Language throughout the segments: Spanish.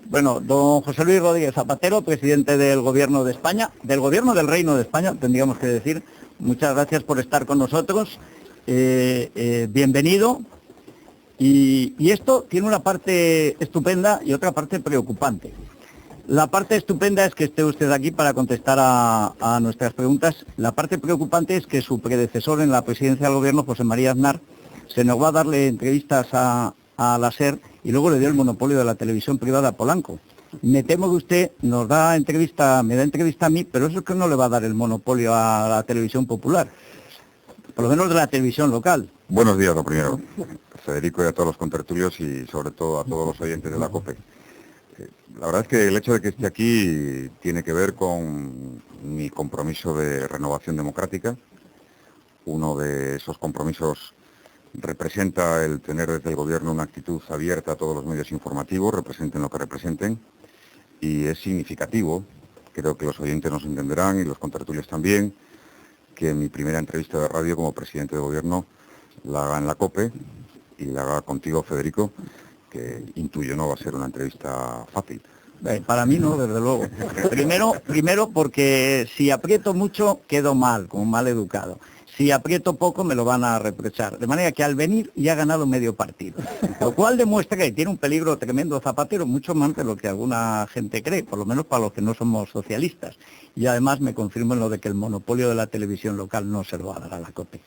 Bueno, don José Luis Rodríguez Zapatero, presidente del Gobierno de España, del Gobierno del Reino de España, tendríamos que decir, muchas gracias por estar con nosotros, bienvenido. Y esto tiene una parte estupenda y otra parte preocupante. La parte estupenda es que esté usted aquí para contestar a nuestras preguntas. La parte preocupante es que su predecesor en la presidencia del Gobierno, José María Aznar, se negó a darle entrevistas a la SER y luego le dio el monopolio de la televisión privada a Polanco. Me temo que usted me da entrevista a mí, pero eso es que no le va a dar el monopolio a la televisión popular, por lo menos de la televisión local. Buenos días, lo primero, Federico, y a todos los contertulios y sobre todo a todos los oyentes de la COPE. La verdad es que el hecho de que esté aquí tiene que ver con mi compromiso de renovación democrática. Uno de esos compromisos representa el tener desde el Gobierno una actitud abierta a todos los medios informativos, representen lo que representen, y es significativo, creo que los oyentes nos entenderán y los contertulios también, que mi primera entrevista de radio como presidente de Gobierno la haga en la COPE y la haga contigo, Federico, que intuyo no va a ser una entrevista fácil. Para mí no, desde luego. Primero porque si aprieto mucho quedo mal, como mal educado. Si aprieto poco me lo van a reprochar. De manera que al venir ya ha ganado medio partido. Lo cual demuestra que tiene un peligro tremendo Zapatero, mucho más de lo que alguna gente cree, por lo menos para los que no somos socialistas. Y además me confirmo en lo de que el monopolio de la televisión local no se lo va a dar a la COPE.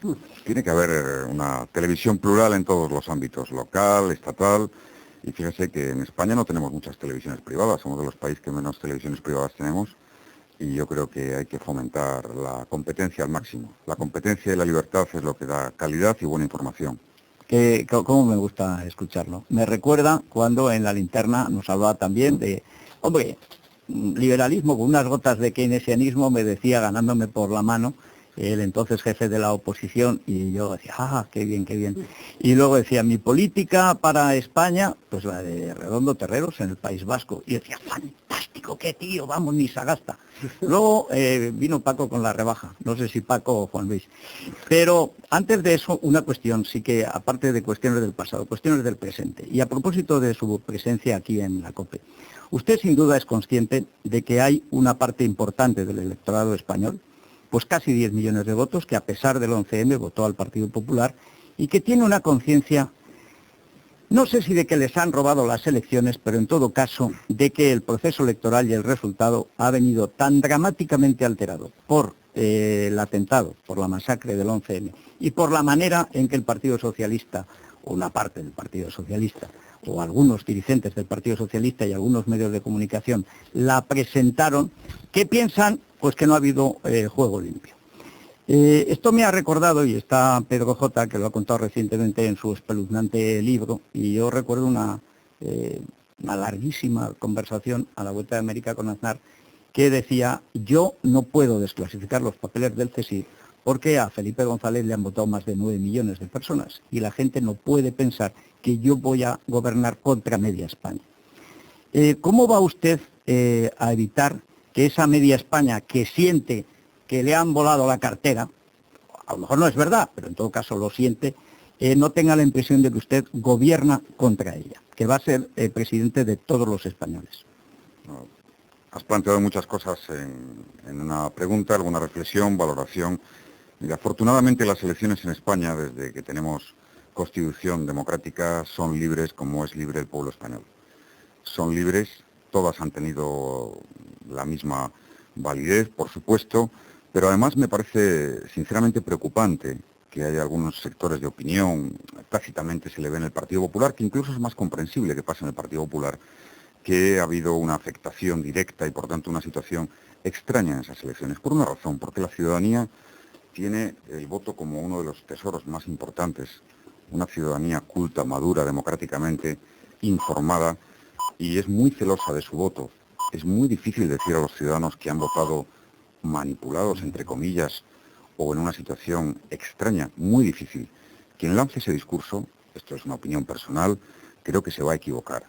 Tiene que haber una televisión plural en todos los ámbitos, local, estatal. Y fíjese que en España no tenemos muchas televisiones privadas, somos de los países que menos televisiones privadas tenemos. Y yo creo que hay que fomentar la competencia al máximo. La competencia y la libertad es lo que da calidad y buena información. ¿Cómo me gusta escucharlo? Me recuerda cuando en La Linterna nos hablaba también de, hombre, liberalismo con unas gotas de keynesianismo, me decía, ganándome por la mano, el entonces jefe de la oposición, y yo decía, qué bien, qué bien. Y luego decía, mi política para España, pues la de Redondo Terreros en el País Vasco. Y decía, fantástico, qué tío, vamos, ni Sagasta. Luego vino Paco con la rebaja, no sé si Paco o Juan Luis. Pero antes de eso, una cuestión, sí que aparte de cuestiones del pasado, cuestiones del presente. Y a propósito de su presencia aquí en la COPE, usted sin duda es consciente de que hay una parte importante del electorado español, pues casi 10 millones de votos, que a pesar del 11M votó al Partido Popular y que tiene una conciencia, no sé si de que les han robado las elecciones, pero en todo caso de que el proceso electoral y el resultado ha venido tan dramáticamente alterado por el atentado, por la masacre del 11M y por la manera en que el Partido Socialista, o una parte del Partido Socialista, o algunos dirigentes del Partido Socialista y algunos medios de comunicación la presentaron, que piensan pues que no ha habido juego limpio. Esto me ha recordado, y está Pedro J., que lo ha contado recientemente en su espeluznante libro, y yo recuerdo una larguísima conversación a la Vuelta de América con Aznar, que decía, yo no puedo desclasificar los papeles del CSIC porque a Felipe González le han votado más de 9 millones de personas, y la gente no puede pensar que yo voy a gobernar contra media España. ¿Cómo va usted a evitar que esa media España que siente que le han volado la cartera, a lo mejor no es verdad, pero en todo caso lo siente, no tenga la impresión de que usted gobierna contra ella, que va a ser presidente de todos los españoles? Has planteado muchas cosas en una pregunta, alguna reflexión, valoración. Mira, afortunadamente las elecciones en España, desde que tenemos Constitución democrática, son libres como es libre el pueblo español. Son libres, todas han tenido la misma validez, por supuesto, pero además me parece sinceramente preocupante que haya algunos sectores de opinión, tácitamente se le ve en el Partido Popular, que incluso es más comprensible que pase en el Partido Popular, que ha habido una afectación directa y por tanto una situación extraña en esas elecciones. Por una razón, porque la ciudadanía tiene el voto como uno de los tesoros más importantes, una ciudadanía culta, madura, democráticamente informada, y es muy celosa de su voto. Es muy difícil decir a los ciudadanos que han votado manipulados, entre comillas, o en una situación extraña, muy difícil. Quien lance ese discurso, esto es una opinión personal, creo que se va a equivocar.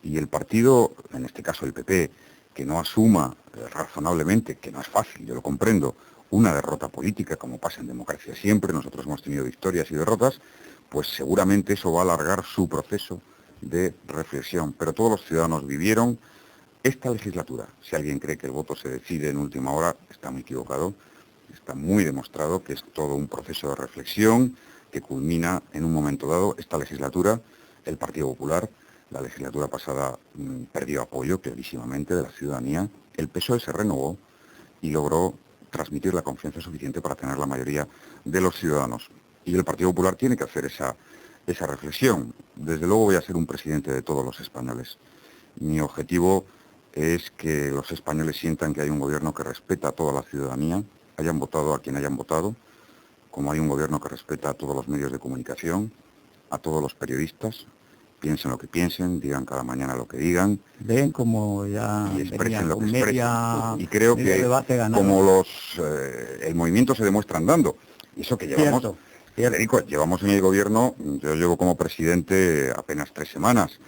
Y el partido, en este caso el PP, que no asuma razonablemente, que no es fácil, yo lo comprendo, una derrota política, como pasa en democracia siempre, nosotros hemos tenido victorias y derrotas, pues seguramente eso va a alargar su proceso de reflexión. Pero todos los ciudadanos vivieron esta legislatura. Si alguien cree que el voto se decide en última hora, está muy equivocado. Está muy demostrado que es todo un proceso de reflexión que culmina en un momento dado. Esta legislatura, el Partido Popular, la legislatura pasada perdió apoyo clarísimamente de la ciudadanía. El PSOE se renovó y logró transmitir la confianza suficiente para tener la mayoría de los ciudadanos. Y el Partido Popular tiene que hacer esa reflexión. Desde luego voy a ser un presidente de todos los españoles. Mi objetivo es que los españoles sientan que hay un gobierno que respeta a toda la ciudadanía, hayan votado a quien hayan votado, como hay un gobierno que respeta a todos los medios de comunicación, a todos los periodistas, piensen lo que piensen, digan cada mañana lo que digan. Ven como ya y expresen lo que media, expresen. Y creo que como el movimiento se demuestra andando, y eso que llevamos, cierto. Federico, llevamos en el gobierno, yo llevo como presidente apenas 3 semanas,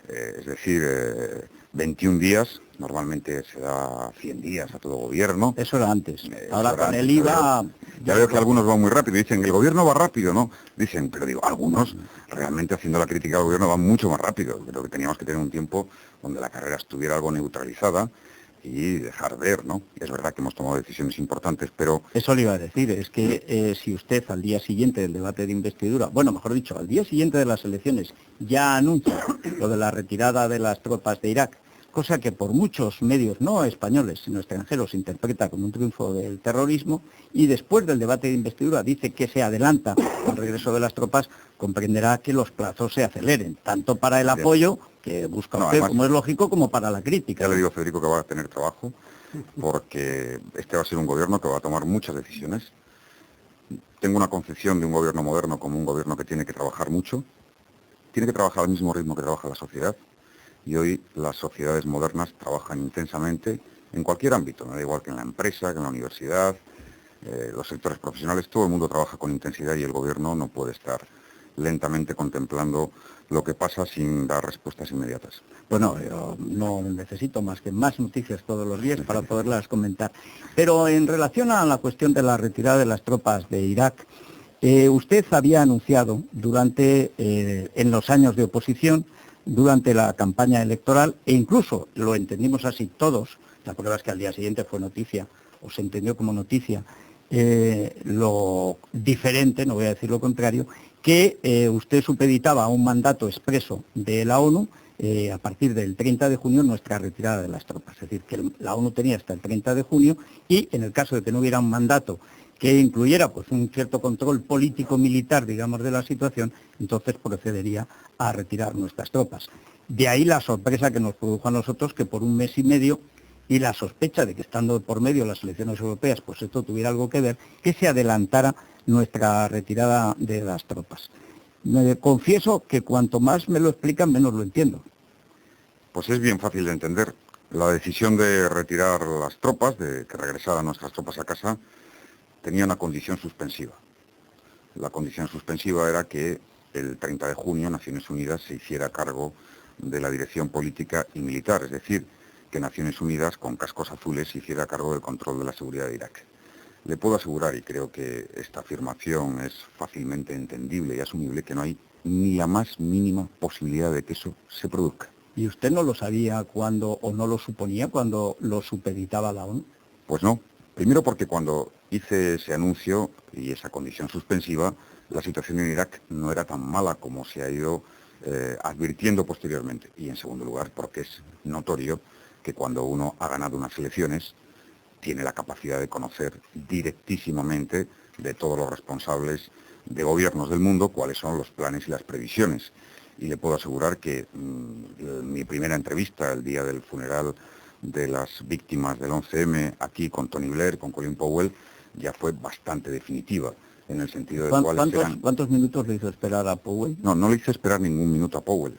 es decir, 21 días, normalmente se da 100 días a todo gobierno. Eso era antes. Ahora con el IVA... Ya veo que algunos van muy rápido, dicen que el gobierno va rápido, ¿no? Dicen, pero digo, algunos realmente haciendo la crítica al gobierno van mucho más rápido. Creo que teníamos que tener un tiempo donde la carrera estuviera algo neutralizada y dejar ver, ¿no? Es verdad que hemos tomado decisiones importantes, pero... Eso le iba a decir, es que si usted al día siguiente del debate de investidura, bueno, mejor dicho, al día siguiente de las elecciones, ya anuncia lo de la retirada de las tropas de Irak, cosa que por muchos medios no españoles, sino extranjeros, se interpreta como un triunfo del terrorismo, y después del debate de investidura dice que se adelanta el regreso de las tropas, comprenderá que los plazos se aceleren, tanto para el apoyo que busca usted, además, como es lógico, como para la crítica. Ya le digo, Federico, que va a tener trabajo, porque este va a ser un gobierno que va a tomar muchas decisiones. Tengo una concepción de un gobierno moderno como un gobierno que tiene que trabajar mucho, tiene que trabajar al mismo ritmo que trabaja la sociedad, y hoy las sociedades modernas trabajan intensamente en cualquier ámbito, me da igual que en la empresa, que en la universidad, los sectores profesionales, todo el mundo trabaja con intensidad y el gobierno no puede estar lentamente contemplando lo que pasa sin dar respuestas inmediatas. Bueno, yo no necesito más que más noticias todos los días para poderlas comentar. Pero en relación a la cuestión de la retirada de las tropas de Irak, usted había anunciado en los años de oposición, durante la campaña electoral, e incluso lo entendimos así todos, la prueba es que al día siguiente fue noticia, o se entendió como noticia, lo diferente, no voy a decir lo contrario, que usted supeditaba a un mandato expreso de la ONU a partir del 30 de junio nuestra retirada de las tropas. Es decir, que la ONU tenía hasta el 30 de junio y en el caso de que no hubiera un mandato que incluyera pues un cierto control político-militar, digamos, de la situación, entonces procedería a retirar nuestras tropas. De ahí la sorpresa que nos produjo a nosotros que por un mes y medio, y la sospecha de que estando por medio las elecciones europeas, pues esto tuviera algo que ver, que se adelantara nuestra retirada de las tropas. Me confieso que cuanto más me lo explican, menos lo entiendo. Pues es bien fácil de entender. La decisión de retirar las tropas, de que regresaran nuestras tropas a casa, tenía una condición suspensiva. La condición suspensiva era que el 30 de junio Naciones Unidas se hiciera cargo de la dirección política y militar, es decir, que Naciones Unidas, con cascos azules, se hiciera cargo del control de la seguridad de Irak. Le puedo asegurar, y creo que esta afirmación es fácilmente entendible y asumible, que no hay ni la más mínima posibilidad de que eso se produzca. ¿Y usted no lo sabía cuando, o no lo suponía cuando lo supeditaba la ONU? Pues no. Primero porque cuando hice ese anuncio y esa condición suspensiva, la situación en Irak no era tan mala como se ha ido advirtiendo posteriormente. Y en segundo lugar porque es notorio que cuando uno ha ganado unas elecciones tiene la capacidad de conocer directísimamente de todos los responsables de gobiernos del mundo cuáles son los planes y las previsiones. Y le puedo asegurar que mi primera entrevista el día del funeral de las víctimas del 11M aquí con Tony Blair, con Colin Powell, ya fue bastante definitiva, en el sentido de cuáles eran... ¿Cuántos minutos le hizo esperar a Powell? No le hice esperar ningún minuto a Powell,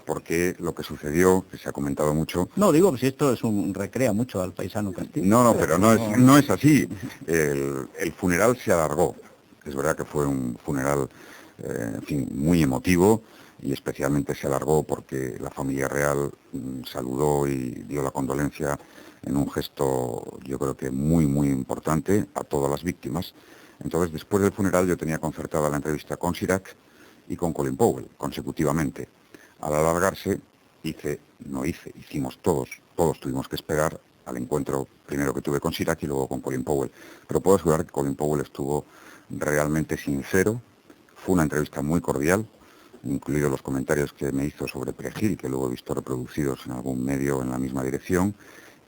porque lo que sucedió, que se ha comentado mucho... No, digo, si esto recrea mucho al paisano Castillo. No, pero no es así. El funeral se alargó. Es verdad que fue un funeral, en fin, muy emotivo, y especialmente se alargó porque la familia real saludó y dio la condolencia en un gesto, yo creo que muy, muy importante a todas las víctimas. Entonces, después del funeral yo tenía concertada la entrevista con Chirac y con Colin Powell, consecutivamente. Al alargarse, hicimos todos tuvimos que esperar al encuentro primero que tuve con Chirac y luego con Colin Powell. Pero puedo asegurar que Colin Powell estuvo realmente sincero, fue una entrevista muy cordial, incluidos los comentarios que me hizo sobre Perejil, que luego he visto reproducidos en algún medio en la misma dirección,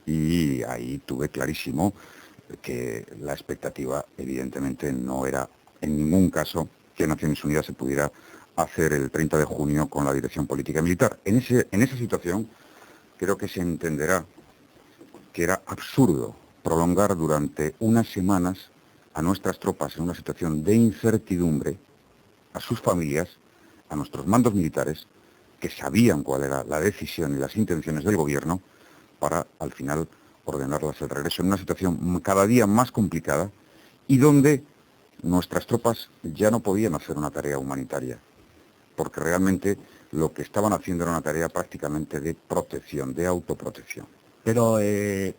y ahí tuve clarísimo que la expectativa evidentemente no era en ningún caso que Naciones Unidas se pudiera hacer el 30 de junio con la dirección política y militar. En esa situación creo que se entenderá que era absurdo prolongar durante unas semanas a nuestras tropas en una situación de incertidumbre, a sus familias, a nuestros mandos militares, que sabían cuál era la decisión y las intenciones del gobierno, para al final ordenarlas el regreso en una situación cada día más complicada y donde nuestras tropas ya no podían hacer una tarea humanitaria, porque realmente lo que estaban haciendo era una tarea prácticamente de protección, de autoprotección. Pero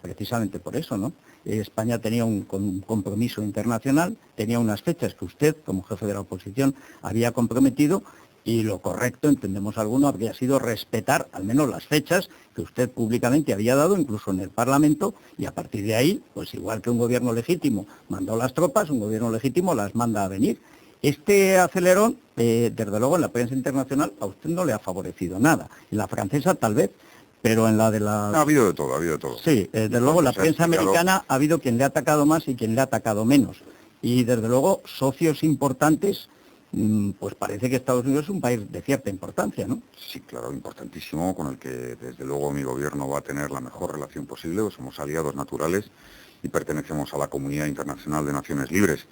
precisamente por eso, ¿no? España tenía un compromiso internacional, tenía unas fechas que usted, como jefe de la oposición, había comprometido, y lo correcto, entendemos alguno, habría sido respetar al menos las fechas que usted públicamente había dado, incluso en el Parlamento, y a partir de ahí, pues igual que un gobierno legítimo mandó las tropas, un gobierno legítimo las manda a venir. Este acelerón, desde luego en la prensa internacional, a usted no le ha favorecido nada. En la francesa tal vez, pero en la de la... Ha habido de todo, ha habido de todo. Sí, desde luego la prensa americana ha habido quien le ha atacado más y quien le ha atacado menos. Y desde luego socios importantes, pues parece que Estados Unidos es un país de cierta importancia, ¿no? Sí, claro, importantísimo, con el que desde luego mi gobierno va a tener la mejor relación posible. Somos aliados naturales y pertenecemos a la comunidad internacional de naciones libres.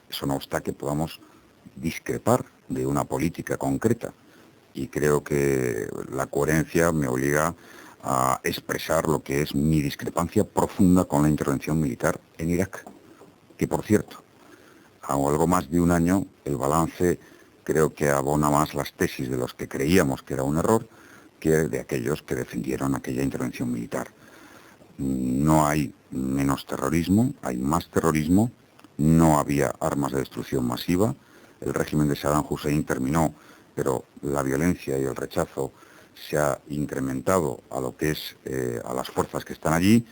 Eso no obsta que podamos discrepar de una política concreta. Y creo que la coherencia me obliga a expresar lo que es mi discrepancia profunda con la intervención militar en Irak, que por cierto, a algo más de un año, el balance creo que abona más las tesis de los que creíamos que era un error que de aquellos que defendieron aquella intervención militar. No hay menos terrorismo, hay más terrorismo, no había armas de destrucción masiva, el régimen de Saddam Hussein terminó, pero la violencia y el rechazo se ha incrementado a lo que es a las fuerzas que están allí,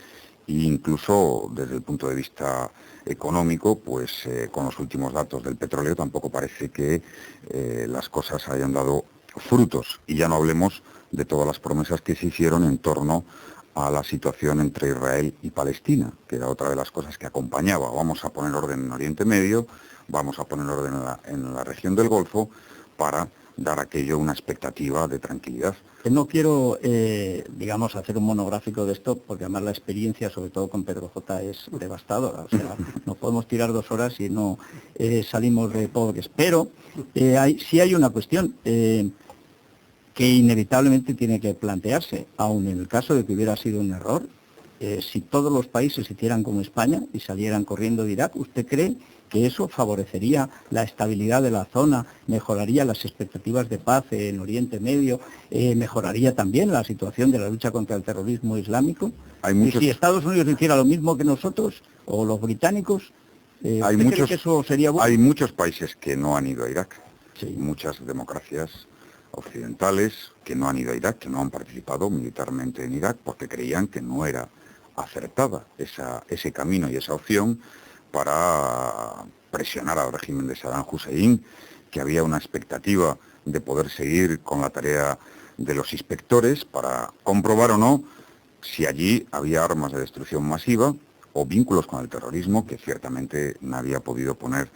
e incluso desde el punto de vista económico, pues con los últimos datos del petróleo tampoco parece que las cosas hayan dado frutos, y ya no hablemos de todas las promesas que se hicieron en torno a la situación entre Israel y Palestina, que era otra de las cosas que acompañaba. Vamos a poner orden en Oriente Medio, vamos a poner orden en la región del Golfo, para dar aquello una expectativa de tranquilidad. No quiero, digamos, hacer un monográfico de esto, porque además la experiencia, sobre todo con Pedro J, es devastadora. O sea, nos podemos tirar 2 horas y no salimos de pobres. Pero sí hay una cuestión que inevitablemente tiene que plantearse, aun en el caso de que hubiera sido un error. Si todos los países hicieran como España y salieran corriendo de Irak, ¿usted cree que eso favorecería la estabilidad de la zona, mejoraría las expectativas de paz en Oriente Medio, mejoraría también la situación de la lucha contra el terrorismo islámico? Y si Estados Unidos hiciera lo mismo que nosotros, o los británicos, ¿usted cree que eso sería bueno? Hay muchos países que no han ido a Irak, sí. Muchas democracias occidentales que no han ido a Irak, que no han participado militarmente en Irak, porque creían que no era acertada ese camino y esa opción para presionar al régimen de Saddam Hussein, que había una expectativa de poder seguir con la tarea de los inspectores para comprobar o no si allí había armas de destrucción masiva o vínculos con el terrorismo, que ciertamente nadie ha podido poner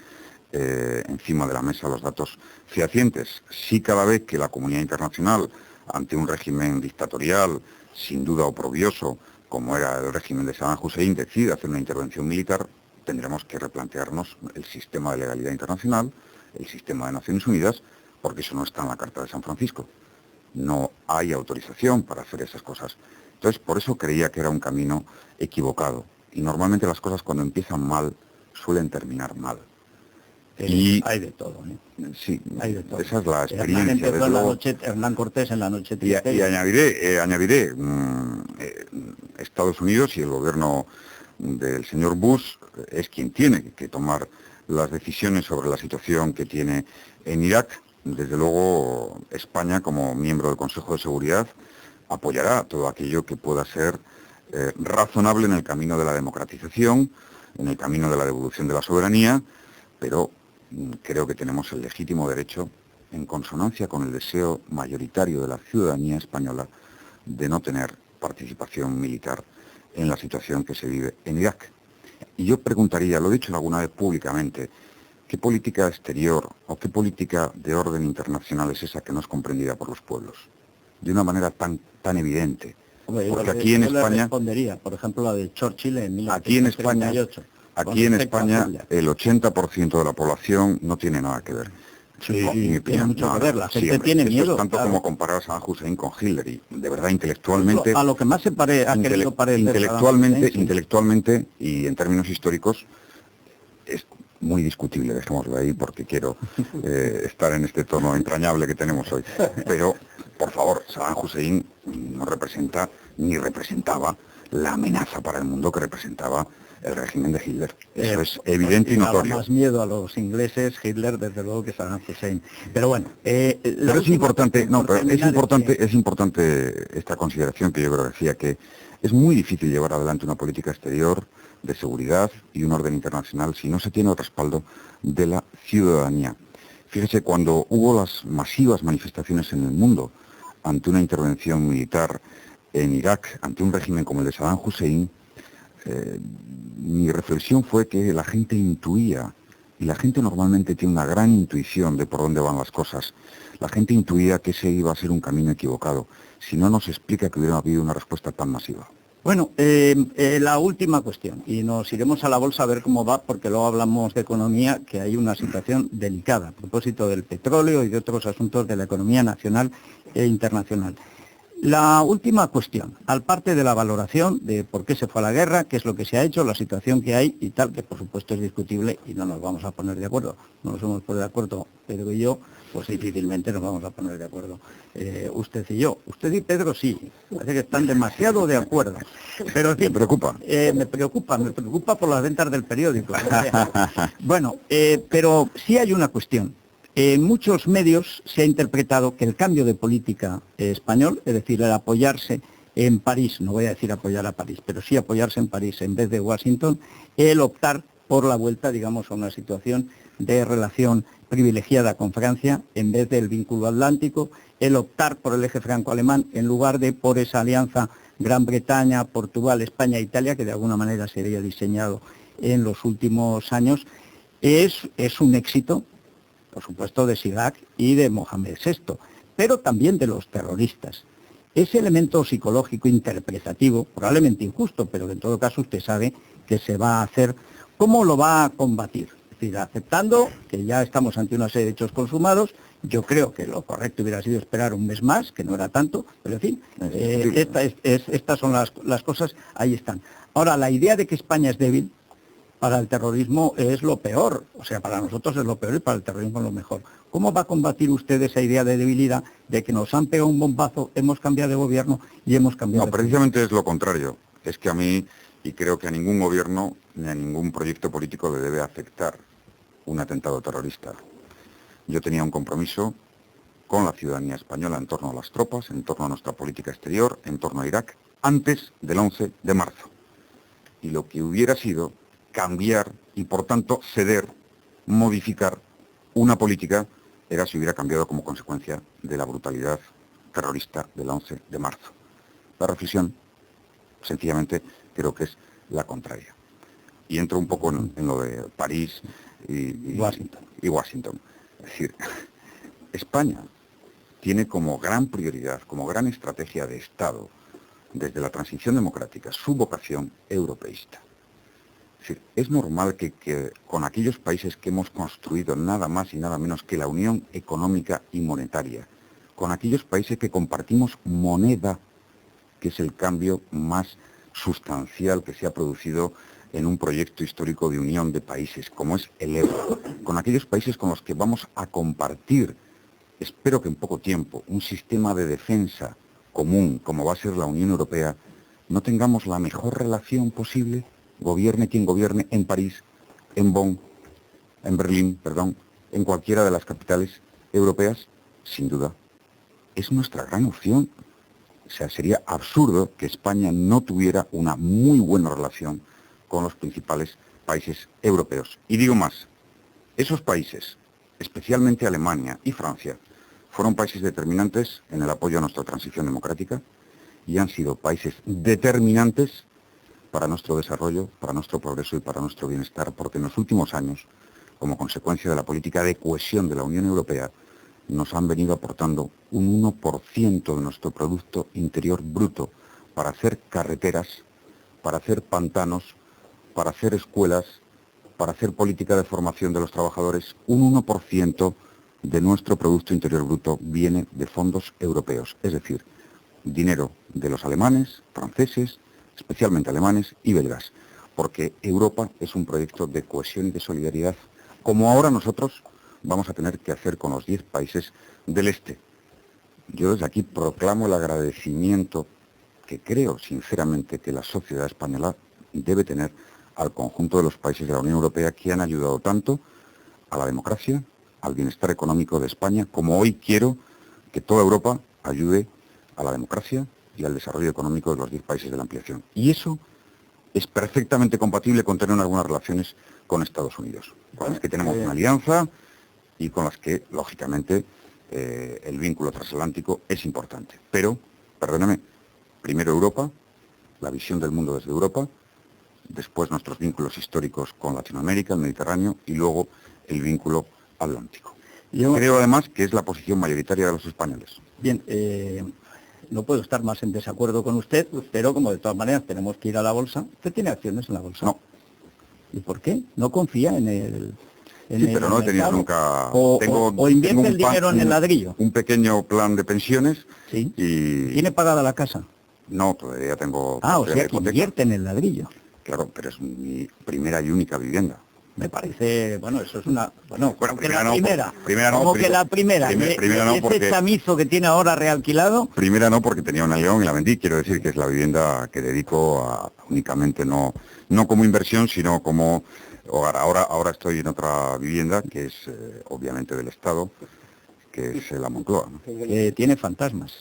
encima de la mesa los datos fehacientes. Sí, cada vez que la comunidad internacional, ante un régimen dictatorial, sin duda oprobioso, como era el régimen de Saddam Hussein, decide hacer una intervención militar, tendremos que replantearnos el sistema de legalidad internacional, el sistema de Naciones Unidas, porque eso no está en la Carta de San Francisco. No hay autorización para hacer esas cosas. Entonces, por eso creía que era un camino equivocado. Y normalmente las cosas cuando empiezan mal, suelen terminar mal. Y hay de todo, ¿eh? Sí, hay de todo. Esa es la experiencia. Hernán Cortés en la noche triste. Y añadiré Estados Unidos y el gobierno del señor Bush es quien tiene que tomar las decisiones sobre la situación que tiene en Irak, desde luego, España, como miembro del Consejo de Seguridad, apoyará todo aquello que pueda ser razonable en el camino de la democratización, en el camino de la devolución de la soberanía, pero creo que tenemos el legítimo derecho, en consonancia con el deseo mayoritario de la ciudadanía española, de no tener participación militar en la situación que se vive en Irak. Y yo preguntaría, lo he dicho alguna vez públicamente, ¿qué política exterior o qué política de orden internacional es esa que no es comprendida por los pueblos? De una manera tan evidente. Hombre, porque aquí en España respondería, por ejemplo, la de Churchill en 1938. Aquí en España el 80% de la población no tiene nada que ver. Sí, tiene mucho que ver, la gente tiene miedo. Esto es tanto como comparar a Saddam Hussein con Hitler, y de verdad intelectualmente... A lo que más se ha querido parecer intelectualmente y en términos históricos es muy discutible, dejémoslo ahí, porque quiero estar en este tono entrañable que tenemos hoy. Pero, por favor, Saddam Hussein no representa ni representaba la amenaza para el mundo que representaba el régimen de Hitler. Eso es evidente y notorio. Más miedo a los ingleses, Hitler, desde luego, que Saddam Hussein. Pero bueno, pero es importante, es importante esta consideración que yo creo que decía, que es muy difícil llevar adelante una política exterior de seguridad y un orden internacional si no se tiene el respaldo de la ciudadanía. Fíjese, cuando hubo las masivas manifestaciones en el mundo ante una intervención militar en Irak, ante un régimen como el de Saddam Hussein, mi reflexión fue que la gente intuía, y la gente normalmente tiene una gran intuición de por dónde van las cosas, la gente intuía que ese iba a ser un camino equivocado, si no nos explica que hubiera habido una respuesta tan masiva. Bueno, la última cuestión, y nos iremos a la bolsa a ver cómo va, porque luego hablamos de economía, que hay una situación delicada a propósito del petróleo y de otros asuntos de la economía nacional e internacional. La última cuestión, al parte de la valoración de por qué se fue a la guerra, qué es lo que se ha hecho, la situación que hay y tal, que por supuesto es discutible y no nos vamos a poner de acuerdo. No nos hemos puesto de acuerdo Pedro y yo, pues difícilmente nos vamos a poner de acuerdo usted y yo. Usted y Pedro sí, parece que están demasiado de acuerdo. Pero en fin, ¿Me preocupa? Me preocupa por las ventas del periódico. Bueno, pero sí hay una cuestión. En muchos medios se ha interpretado que el cambio de política español, es decir, el apoyarse en París, no voy a decir apoyar a París, pero sí apoyarse en París en vez de Washington, el optar por la vuelta, digamos, a una situación de relación privilegiada con Francia en vez del vínculo atlántico, el optar por el eje franco-alemán en lugar de por esa alianza Gran Bretaña, Portugal, España e Italia, que de alguna manera se había diseñado en los últimos años, es un éxito, por supuesto, de Chirac y de Mohamed VI, pero también de los terroristas. Ese elemento psicológico interpretativo, probablemente injusto, pero que en todo caso usted sabe que se va a hacer, ¿cómo lo va a combatir? Es decir, aceptando que ya estamos ante una serie de hechos consumados. Yo creo que lo correcto hubiera sido esperar un mes más, que no era tanto, pero en fin, estas son las cosas, ahí están. Ahora, la idea de que España es débil para el terrorismo es lo peor, o sea, para nosotros es lo peor y para el terrorismo es lo mejor. ¿Cómo va a combatir usted esa idea de debilidad, de que nos han pegado un bombazo, hemos cambiado de gobierno y hemos cambiado de... No, precisamente es lo contrario. Es que a mí, y creo que a ningún gobierno ni a ningún proyecto político le debe afectar un atentado terrorista. Yo tenía un compromiso con la ciudadanía española en torno a las tropas, en torno a nuestra política exterior, en torno a Irak, antes del 11 de marzo. Y lo que hubiera sido cambiar y, por tanto, ceder, modificar una política, era si hubiera cambiado como consecuencia de la brutalidad terrorista del 11 de marzo. La reflexión, sencillamente, creo que es la contraria. Y entro un poco en lo de París y Washington. Es decir, España tiene como gran prioridad, como gran estrategia de Estado, desde la transición democrática, su vocación europeísta. Es decir, es normal que con aquellos países que hemos construido nada más y nada menos que la Unión Económica y Monetaria, con aquellos países que compartimos moneda, que es el cambio más sustancial que se ha producido en un proyecto histórico de unión de países, como es el euro, con aquellos países con los que vamos a compartir, espero que en poco tiempo, un sistema de defensa común, como va a ser la Unión Europea, no tengamos la mejor relación posible, gobierne quien gobierne en París, en Bonn, en Berlín, perdón, en cualquiera de las capitales europeas, sin duda, es nuestra gran opción. O sea, sería absurdo que España no tuviera una muy buena relación con los principales países europeos. Y digo más, esos países, especialmente Alemania y Francia, fueron países determinantes en el apoyo a nuestra transición democrática y han sido países determinantes para nuestro desarrollo, para nuestro progreso y para nuestro bienestar, porque en los últimos años, como consecuencia de la política de cohesión de la Unión Europea, nos han venido aportando un 1% de nuestro Producto Interior Bruto para hacer carreteras, para hacer pantanos, para hacer escuelas, para hacer política de formación de los trabajadores. Un 1% de nuestro Producto Interior Bruto viene de fondos europeos, es decir, dinero de los alemanes, franceses, especialmente alemanes y belgas, porque Europa es un proyecto de cohesión y de solidaridad, como ahora nosotros vamos a tener que hacer con los 10 países del este. Yo desde aquí proclamo el agradecimiento que creo sinceramente que la sociedad española debe tener al conjunto de los países de la Unión Europea que han ayudado tanto a la democracia, al bienestar económico de España, como hoy quiero que toda Europa ayude a la democracia y al desarrollo económico de los 10 países de la ampliación. Y eso es perfectamente compatible con tener algunas relaciones con Estados Unidos, con las que tenemos una alianza y con las que, lógicamente, el vínculo transatlántico es importante. Pero, perdóname, primero Europa, la visión del mundo desde Europa, después nuestros vínculos históricos con Latinoamérica, el Mediterráneo, y luego el vínculo atlántico. Creo, además, que es la posición mayoritaria de los españoles. Bien, no puedo estar más en desacuerdo con usted, pero como de todas maneras tenemos que ir a la bolsa. ¿Usted tiene acciones en la bolsa? No. ¿Y por qué? ¿No confía en el...? Sí, pero no he tenido nunca... O invierte el dinero en el ladrillo. Un pequeño plan de pensiones. Sí. Y... ¿Tiene pagada la casa? No, todavía tengo... O sea, que invierte en el ladrillo. Claro, pero es mi primera y única vivienda. Me parece, bueno, eso es una... Bueno, primera no, ese chamizo que tiene ahora realquilado... Primera no, porque tenía una León y la vendí. Quiero decir que es la vivienda que dedico únicamente, no como inversión, sino como hogar. Ahora estoy en otra vivienda, que es obviamente del Estado, que es la Moncloa, ¿no? Que tiene fantasmas.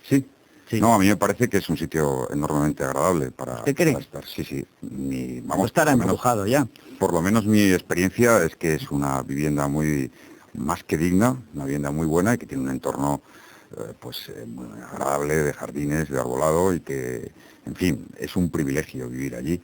Sí. Sí. No, a mí me parece que es un sitio enormemente agradable para estar. Sí. Vamos, estará embrujado ya. Por lo menos mi experiencia es que es una vivienda muy más que digna, una vivienda muy buena y que tiene un entorno muy agradable, de jardines, de arbolado, y que, en fin, es un privilegio vivir allí.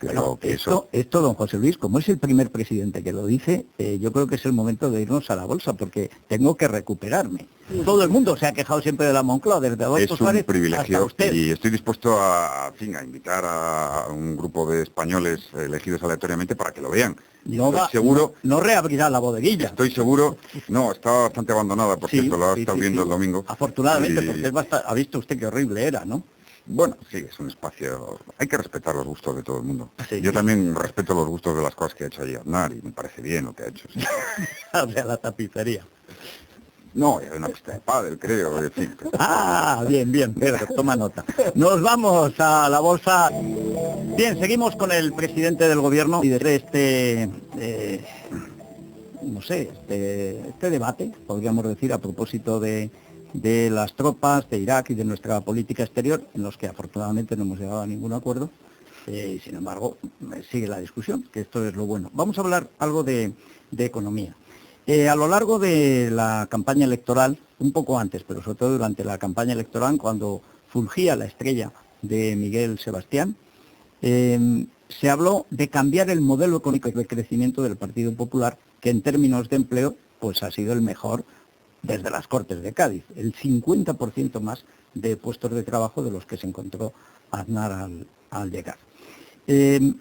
Bueno, esto, don José Luis, como es el primer presidente que lo dice, yo creo que es el momento de irnos a la bolsa, porque tengo que recuperarme. Todo el mundo se ha quejado siempre de la Moncloa, desde Adolfo Suárez hasta usted. Es un privilegio, y estoy dispuesto a invitar a un grupo de españoles elegidos aleatoriamente para que lo vean. No reabrirá la bodeguilla. Estoy seguro. No, está bastante abandonada, por cierto, la ha estado viendo el domingo. Afortunadamente, porque ha visto usted qué horrible era, ¿no? Bueno, sí, es un espacio... Hay que respetar los gustos de todo el mundo. Sí. Yo también respeto los gustos de las cosas que ha hecho allí Aznar, y me parece bien lo que ha hecho. Sí. O sea, la tapicería. No, hay una pista de pádel, creo. En fin. Bien, Pedro, toma nota. Nos vamos a la bolsa. Bien, seguimos con el presidente del gobierno y de este debate, podríamos decir, a propósito de las tropas de Irak y de nuestra política exterior, en los que afortunadamente no hemos llegado a ningún acuerdo, y sin embargo sigue la discusión, que esto es lo bueno. Vamos a hablar algo de economía. A lo largo de la campaña electoral, un poco antes, pero sobre todo durante la campaña electoral, cuando surgía la estrella de Miguel Sebastián, se habló de cambiar el modelo económico de crecimiento del Partido Popular, que en términos de empleo pues ha sido el mejor desde las Cortes de Cádiz, el 50% más de puestos de trabajo de los que se encontró Aznar al llegar.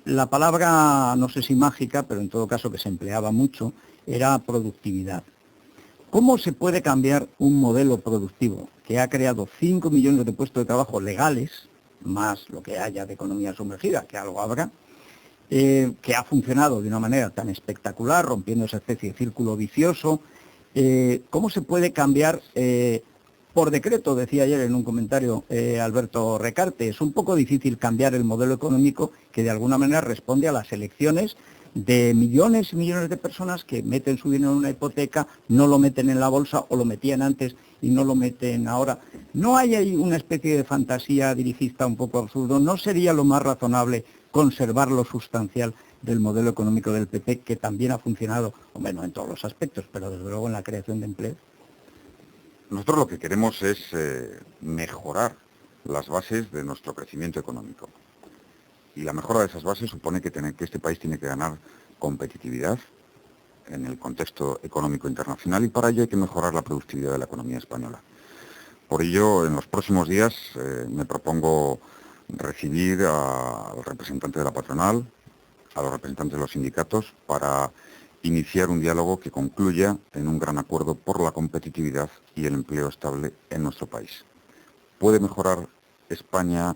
La palabra, no sé si mágica, pero en todo caso que se empleaba mucho, era productividad. ¿Cómo se puede cambiar un modelo productivo que ha creado 5 millones de puestos de trabajo legales, más lo que haya de economía sumergida, que algo habrá, que ha funcionado de una manera tan espectacular, rompiendo esa especie de círculo vicioso? ¿Cómo se puede cambiar por decreto? Decía ayer en un comentario Alberto Recarte, es un poco difícil cambiar el modelo económico que de alguna manera responde a las elecciones de millones y millones de personas que meten su dinero en una hipoteca, no lo meten en la bolsa o lo metían antes y no lo meten ahora. ¿No hay ahí una especie de fantasía dirigista un poco absurdo? ¿No sería lo más razonable conservar lo sustancial del modelo económico del PP, que también ha funcionado, hombre, no en todos los aspectos, pero desde luego en la creación de empleo? Nosotros lo que queremos es mejorar las bases de nuestro crecimiento económico. Y la mejora de esas bases supone que este país tiene que ganar competitividad en el contexto económico internacional, y para ello hay que mejorar la productividad de la economía española. Por ello, en los próximos días me propongo recibir al representante de la patronal, a los representantes de los sindicatos, para iniciar un diálogo que concluya en un gran acuerdo por la competitividad y el empleo estable en nuestro país. ¿Puede mejorar España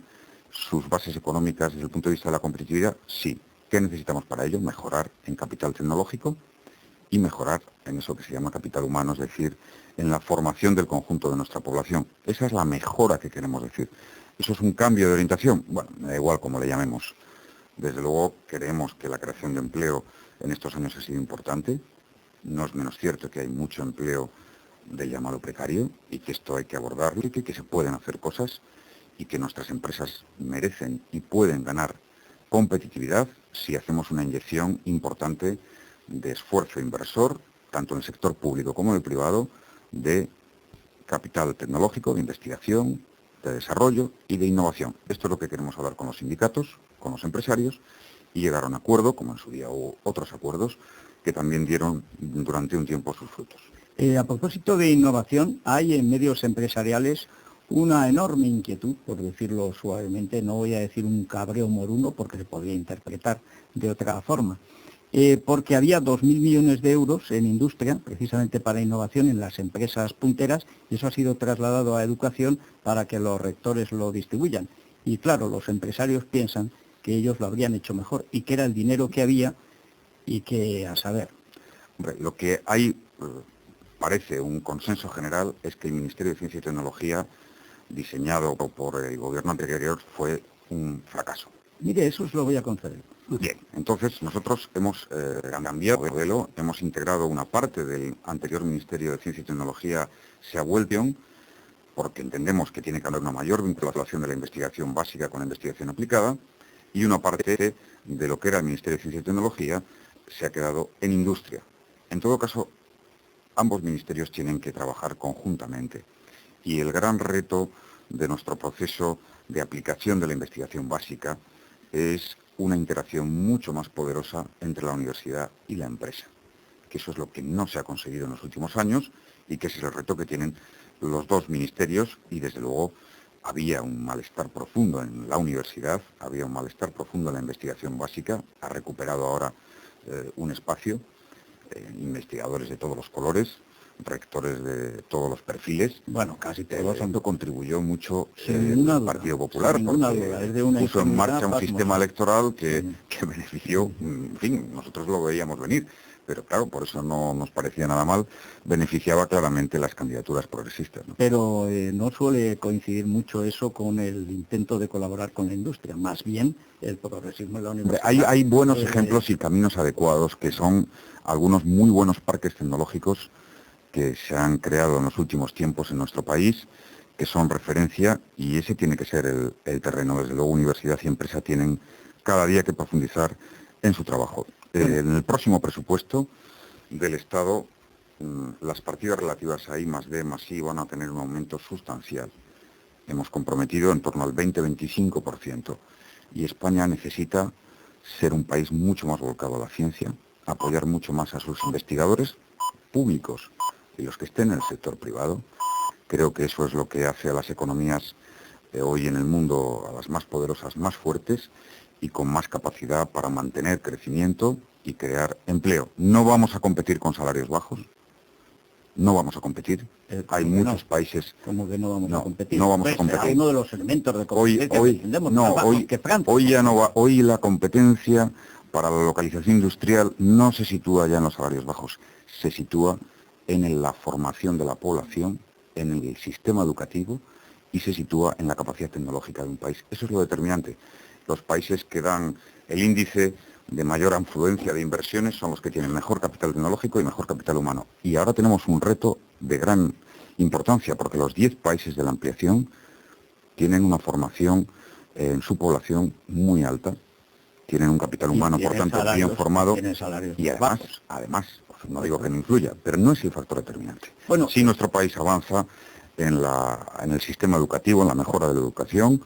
sus bases económicas desde el punto de vista de la competitividad? Sí. ¿Qué necesitamos para ello? Mejorar en capital tecnológico y mejorar en eso que se llama capital humano, es decir, en la formación del conjunto de nuestra población. Esa es la mejora que queremos decir. ¿Eso es un cambio de orientación? Bueno, me da igual cómo le llamemos. Desde luego creemos que la creación de empleo en estos años ha sido importante. No es menos cierto que hay mucho empleo del llamado precario y que esto hay que abordarlo y que se pueden hacer cosas y que nuestras empresas merecen y pueden ganar competitividad si hacemos una inyección importante de esfuerzo inversor, tanto en el sector público como en el privado, de capital tecnológico, de investigación, de desarrollo y de innovación. Esto es lo que queremos hablar con los sindicatos, con los empresarios, y llegar a un acuerdo, como en su día hubo otros acuerdos, que también dieron durante un tiempo sus frutos. A propósito de innovación, hay en medios empresariales una enorme inquietud, por decirlo suavemente, no voy a decir un cabreo moruno porque se podría interpretar de otra forma, porque había 2.000 millones de euros en industria, precisamente para innovación en las empresas punteras, y eso ha sido trasladado a educación para que los rectores lo distribuyan. Y claro, los empresarios piensan que ellos lo habrían hecho mejor y que era el dinero que había y que, a saber. Hombre, lo que hay, parece un consenso general, es que el Ministerio de Ciencia y Tecnología, diseñado por el gobierno anterior, fue un fracaso. Mire, eso os lo voy a conceder. Bien, entonces nosotros hemos cambiado de modelo, hemos integrado una parte del anterior Ministerio de Ciencia y Tecnología, se ha vuelto, porque entendemos que tiene que haber una mayor vinculación de la investigación básica con la investigación aplicada, y una parte de lo que era el Ministerio de Ciencia y Tecnología se ha quedado en industria. En todo caso, ambos ministerios tienen que trabajar conjuntamente, y el gran reto de nuestro proceso de aplicación de la investigación básica es una interacción mucho más poderosa entre la universidad y la empresa, que eso es lo que no se ha conseguido en los últimos años y que ese es el reto que tienen los dos ministerios. Y desde luego había un malestar profundo en la universidad, había un malestar profundo en la investigación básica, ha recuperado ahora un espacio, investigadores de todos los colores, rectores de todos los perfiles. Bueno, casi todos. Esto contribuyó mucho el Partido Popular, porque puso en marcha un sistema electoral que benefició, en fin, nosotros lo veíamos venir, pero claro, por eso no nos parecía nada mal, beneficiaba claramente las candidaturas progresistas, ¿no? Pero no suele coincidir mucho eso con el intento de colaborar con la industria, más bien el progresismo en la universidad. Hay buenos ejemplos y caminos adecuados, que son algunos muy buenos parques tecnológicos que se han creado en los últimos tiempos en nuestro país, que son referencia, y ese tiene que ser el terreno. Desde luego, universidad y empresa tienen cada día que profundizar en su trabajo. En el próximo presupuesto del Estado, las partidas relativas a I+D+I van a tener un aumento sustancial. Hemos comprometido en torno al 20-25%, y España necesita ser un país mucho más volcado a la ciencia, apoyar mucho más a sus investigadores públicos y los que estén en el sector privado. Creo que eso es lo que hace a las economías hoy en el mundo, a las más poderosas, más fuertes y con más capacidad para mantener crecimiento y crear empleo. No vamos a competir con salarios bajos, no vamos a competir. Hay muchos países... ¿Cómo que no vamos a competir? No vamos a competir. Es uno de los elementos de competencia que entendemos. Hoy ya no va. Hoy la competencia para la localización industrial no se sitúa ya en los salarios bajos, se sitúa en la formación de la población, en el sistema educativo, y se sitúa en la capacidad tecnológica de un país. Eso es lo determinante. Los países que dan el índice de mayor afluencia de inversiones son los que tienen mejor capital tecnológico y mejor capital humano. Y ahora tenemos un reto de gran importancia, porque los 10 países de la ampliación tienen una formación en su población muy alta, tienen un capital humano, por tanto, bien formado, y además, no digo que no influya, pero no es el factor determinante. Bueno, si nuestro país avanza en el sistema educativo, en la mejora de la educación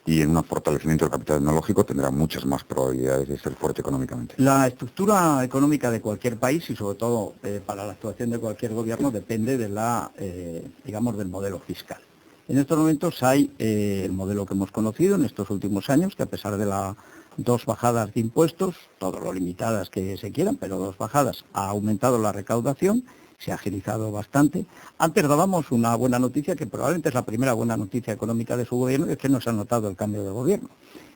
y en un fortalecimiento del capital tecnológico, tendrá muchas más probabilidades de ser fuerte económicamente. La estructura económica de cualquier país y sobre todo para la actuación de cualquier gobierno depende de digamos, del modelo fiscal. En estos momentos hay el modelo que hemos conocido en estos últimos años, que a pesar de las 2 bajadas de impuestos, todo lo limitadas que se quieran, pero 2 bajadas, ha aumentado la recaudación, se ha agilizado bastante. Antes dábamos una buena noticia, que probablemente es la primera buena noticia económica de su gobierno, y es que no se ha notado el cambio de gobierno.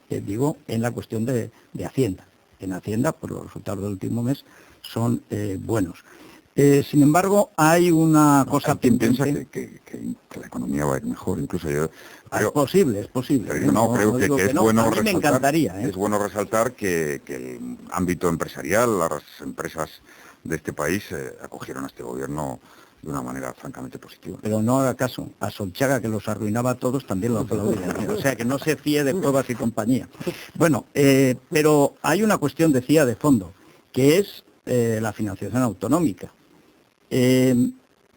Digo, en la cuestión de Hacienda. En Hacienda, pues los resultados del último mes son buenos. Sin embargo, hay una cosa pendiente. ¿Quién piensa que la economía va a ir mejor? Incluso yo creo, es posible. Pero no, creo que es bueno resaltar. Me encantaría. Es bueno resaltar que el ámbito empresarial, las empresas de este país acogieron a este gobierno de una manera francamente positiva. Pero no haga caso, a Solchaga, que los arruinaba a todos, también lo aplaudían. O sea, que no se fíe de Cuevas y compañía. Bueno, pero hay una cuestión, decía, de fondo, que es la financiación autonómica.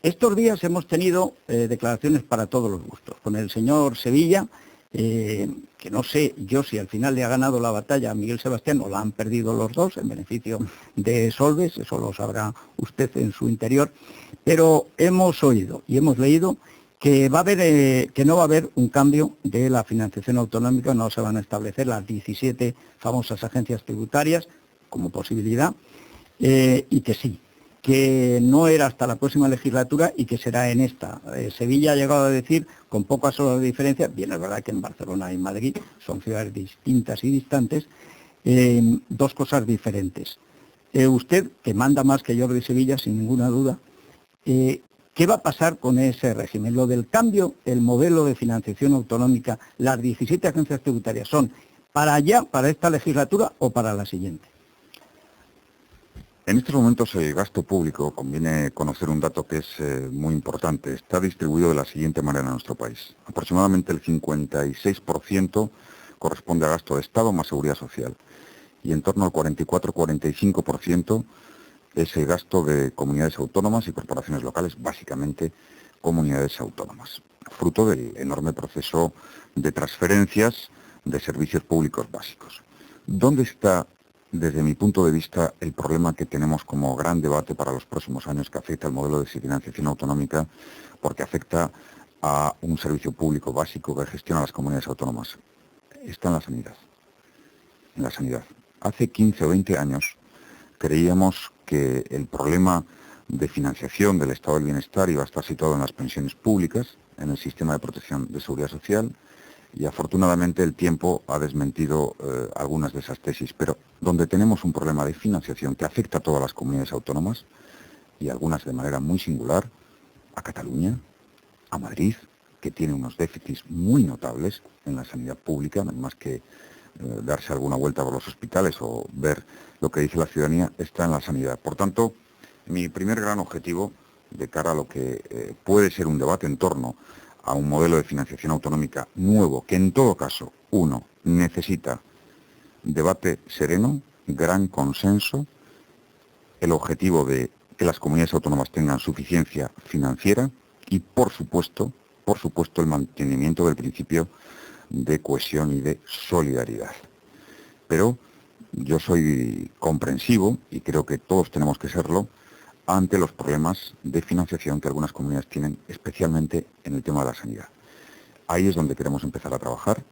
Estos días hemos tenido declaraciones para todos los gustos. Con el señor Sevilla, que no sé yo si al final le ha ganado la batalla a Miguel Sebastián o la han perdido los dos en beneficio de Solbes, eso lo sabrá usted en su interior, pero hemos oído y hemos leído que que no va a haber un cambio de la financiación autonómica, no se van a establecer las 17 famosas agencias tributarias como posibilidad, y que sí, que no era hasta la próxima legislatura y que será en esta. Sevilla ha llegado a decir, con pocas horas de diferencia, bien es verdad que en Barcelona y Madrid son ciudades distintas y distantes, 2 cosas diferentes. Usted, que manda más que Jordi Sevilla, sin ninguna duda, ¿qué va a pasar con ese régimen? Lo del cambio, el modelo de financiación autonómica, las 17 agencias tributarias, ¿son para allá, para esta legislatura o para la siguiente? En estos momentos el gasto público, conviene conocer un dato que es muy importante, está distribuido de la siguiente manera en nuestro país. Aproximadamente el 56% corresponde a gasto de Estado más Seguridad Social y en torno al 44-45% es el gasto de comunidades autónomas y corporaciones locales, básicamente comunidades autónomas, fruto del enorme proceso de transferencias de servicios públicos básicos. ¿Dónde está, desde mi punto de vista, el problema que tenemos como gran debate para los próximos años, que afecta al modelo de financiación autonómica, porque afecta a un servicio público básico que gestiona las comunidades autónomas? Está en la sanidad. En la sanidad. Hace 15 o 20 años creíamos que el problema de financiación del estado del bienestar iba a estar situado en las pensiones públicas, en el sistema de protección de seguridad social, y afortunadamente el tiempo ha desmentido algunas de esas tesis, pero donde tenemos un problema de financiación que afecta a todas las comunidades autónomas, y algunas de manera muy singular, a Cataluña, a Madrid, que tiene unos déficits muy notables en la sanidad pública, no hay más que darse alguna vuelta por los hospitales o ver lo que dice la ciudadanía, está en la sanidad. Por tanto, mi primer gran objetivo de cara a lo que puede ser un debate en torno a un modelo de financiación autonómica nuevo, que en todo caso, uno, necesita debate sereno, gran consenso, el objetivo de que las comunidades autónomas tengan suficiencia financiera y, por supuesto, el mantenimiento del principio de cohesión y de solidaridad. Pero yo soy comprensivo, y creo que todos tenemos que serlo, ante los problemas de financiación que algunas comunidades tienen, especialmente en el tema de la sanidad. Ahí es donde queremos empezar a trabajar,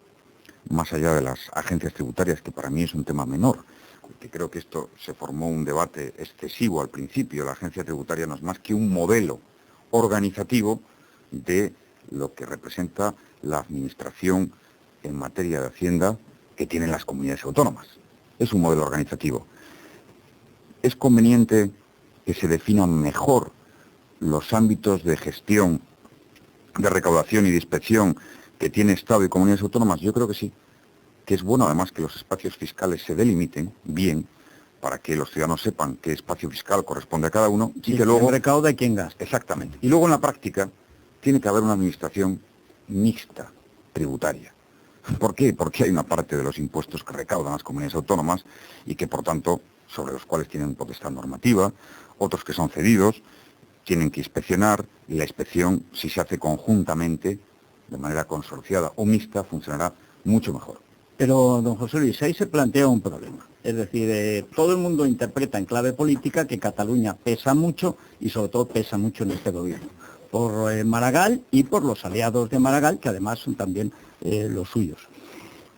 más allá de las agencias tributarias, que para mí es un tema menor, que creo que esto se formó un debate excesivo al principio. La agencia tributaria no es más que un modelo organizativo de lo que representa la administración en materia de Hacienda que tienen las comunidades autónomas. Es un modelo organizativo. Es conveniente que se definan mejor los ámbitos de gestión, de recaudación y de inspección que tiene Estado y comunidades autónomas. Yo creo que sí. que es bueno además que los espacios fiscales se delimiten bien, para que los ciudadanos sepan qué espacio fiscal corresponde a cada uno, Sí, y que luego... quién recauda y quién gasta. Exactamente. Y luego en la práctica tiene que haber una administración mixta, tributaria. ¿Por qué? Porque hay una parte de los impuestos que recaudan las comunidades autónomas y que, por tanto, sobre los cuales tienen potestad normativa, otros que son cedidos, tienen que inspeccionar, y la inspección, si se hace conjuntamente, de manera consorciada o mixta, funcionará mucho mejor. Pero, don José Luis, ahí se plantea un problema. Es decir, todo el mundo interpreta en clave política que Cataluña pesa mucho y sobre todo pesa mucho en este gobierno. Por Maragall y por los aliados de Maragall, que además son también los suyos.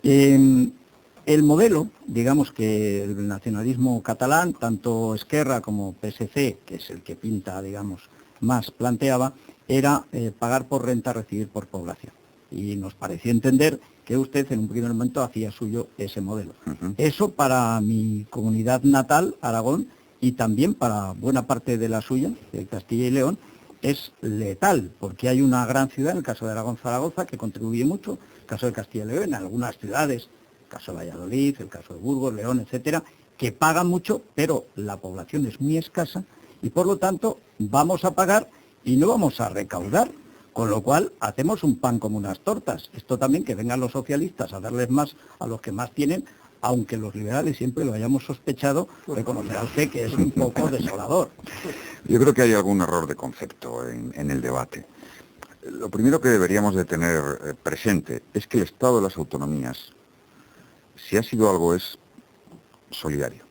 El modelo, digamos que el nacionalismo catalán, tanto Esquerra como PSC, que es el que pinta, digamos, más planteaba, era pagar por renta, recibir por población. Y nos parecía entender que usted en un primer momento hacía suyo ese modelo. Eso para mi comunidad natal, Aragón, y también para buena parte de la suya, de Castilla y León, es letal, porque hay una gran ciudad, en el caso de Aragón, Zaragoza, que contribuye mucho, el caso de Castilla y León, en algunas ciudades, el caso de Valladolid, el caso de Burgos, León, etcétera, que pagan mucho, pero la población es muy escasa y por lo tanto vamos a pagar y no vamos a recaudar, con lo cual hacemos un pan como unas tortas. Esto también, que vengan los socialistas a darles más a los que más tienen, aunque los liberales siempre lo hayamos sospechado, reconocerá usted que es un poco desolador. Yo creo que hay algún error de concepto en el debate. Lo primero que deberíamos de tener presente es que el Estado de las autonomías, si ha sido algo, es solidario.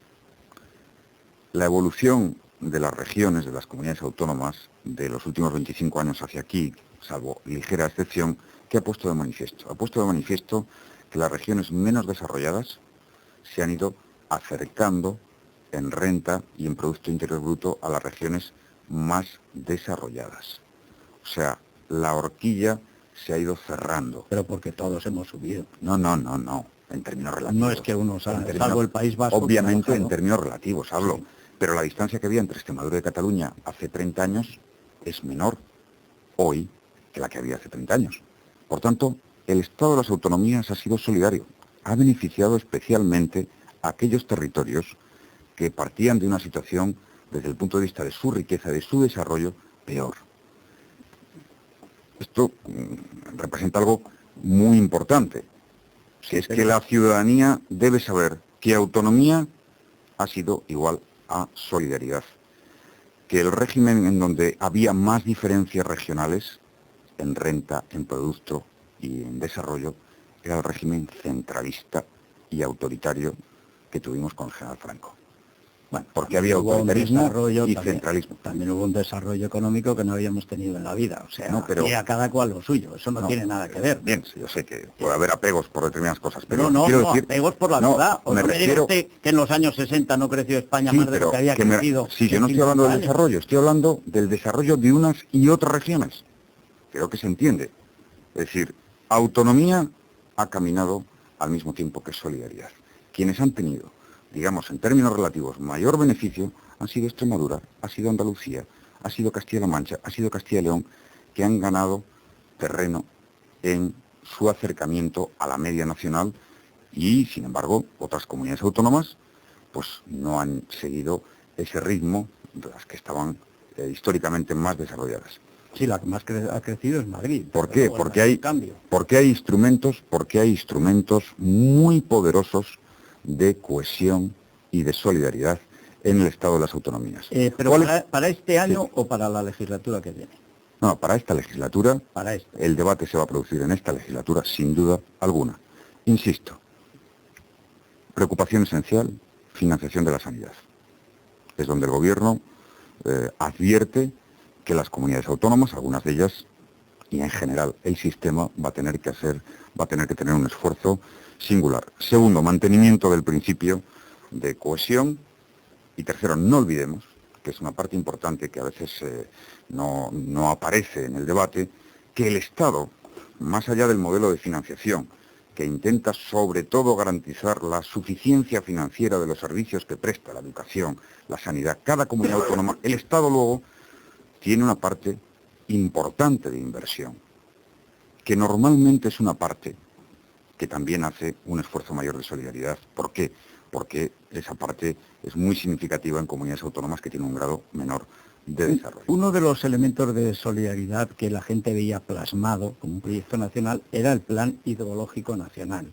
La evolución de las regiones, de las comunidades autónomas, de los últimos 25 años hacia aquí, salvo ligera excepción, ¿qué ha puesto de manifiesto? Ha puesto de manifiesto que las regiones menos desarrolladas se han ido acercando en renta y en Producto Interior Bruto a las regiones más desarrolladas. O sea, la horquilla se ha ido cerrando. Pero porque todos hemos subido. No, en términos relativos. No es que uno salvo el País Vasco. Obviamente en términos relativos hablo, sí. Pero la distancia que había entre Extremadura y Cataluña hace 30 años es menor hoy que la que había hace 30 años. Por tanto, el Estado de las autonomías ha sido solidario, ha beneficiado especialmente a aquellos territorios que partían de una situación, desde el punto de vista de su riqueza, de su desarrollo, peor. Esto representa algo muy importante, que es que la ciudadanía debe saber que autonomía ha sido igual a solidaridad, que el régimen en donde había más diferencias regionales, en renta, en producto y en desarrollo, era el régimen centralista y autoritario que tuvimos con el general Franco. Bueno, porque había autoritarismo y centralismo. También hubo un desarrollo económico que no habíamos tenido en la vida. O sea, y a cada cual lo suyo. Eso no tiene nada que ver. Bien, yo sé que puede haber apegos por determinadas cosas, pero quiero decir, apegos por la verdad. ¿O no me diga usted que en los años 60 no creció España más de lo que había crecido? Sí, yo no estoy hablando del desarrollo, estoy hablando del desarrollo de unas y otras regiones. Creo que se entiende. Es decir, autonomía ha caminado al mismo tiempo que solidaridad. Quienes han tenido, digamos, en términos relativos, mayor beneficio, han sido Extremadura, ha sido Andalucía, ha sido Castilla-La Mancha, ha sido Castilla y León, que han ganado terreno en su acercamiento a la media nacional y, sin embargo, otras comunidades autónomas pues no han seguido ese ritmo de las que estaban históricamente más desarrolladas. Sí, la que más ha crecido es Madrid. ¿Por qué? Porque hay instrumentos muy poderosos de cohesión y de solidaridad en el Estado de las autonomías. ¿Pero para este año o para la legislatura que viene? No, para esta legislatura, el debate se va a producir en esta legislatura, sin duda alguna. Insisto, preocupación esencial, financiación de la sanidad. Es donde el Gobierno advierte que las comunidades autónomas, algunas de ellas, y en general el sistema, va a tener que tener un esfuerzo singular. Segundo, mantenimiento del principio de cohesión. Y tercero, no olvidemos, que es una parte importante que a veces no aparece en el debate, que el Estado, más allá del modelo de financiación, que intenta sobre todo garantizar la suficiencia financiera de los servicios que presta la educación, la sanidad, cada comunidad autónoma, el Estado luego tiene una parte importante de inversión, que normalmente es una parte que también hace un esfuerzo mayor de solidaridad. ¿Por qué? Porque esa parte es muy significativa en comunidades autónomas que tienen un grado menor de desarrollo. Uno de los elementos de solidaridad que la gente veía plasmado como un proyecto nacional era el Plan Hidrológico Nacional.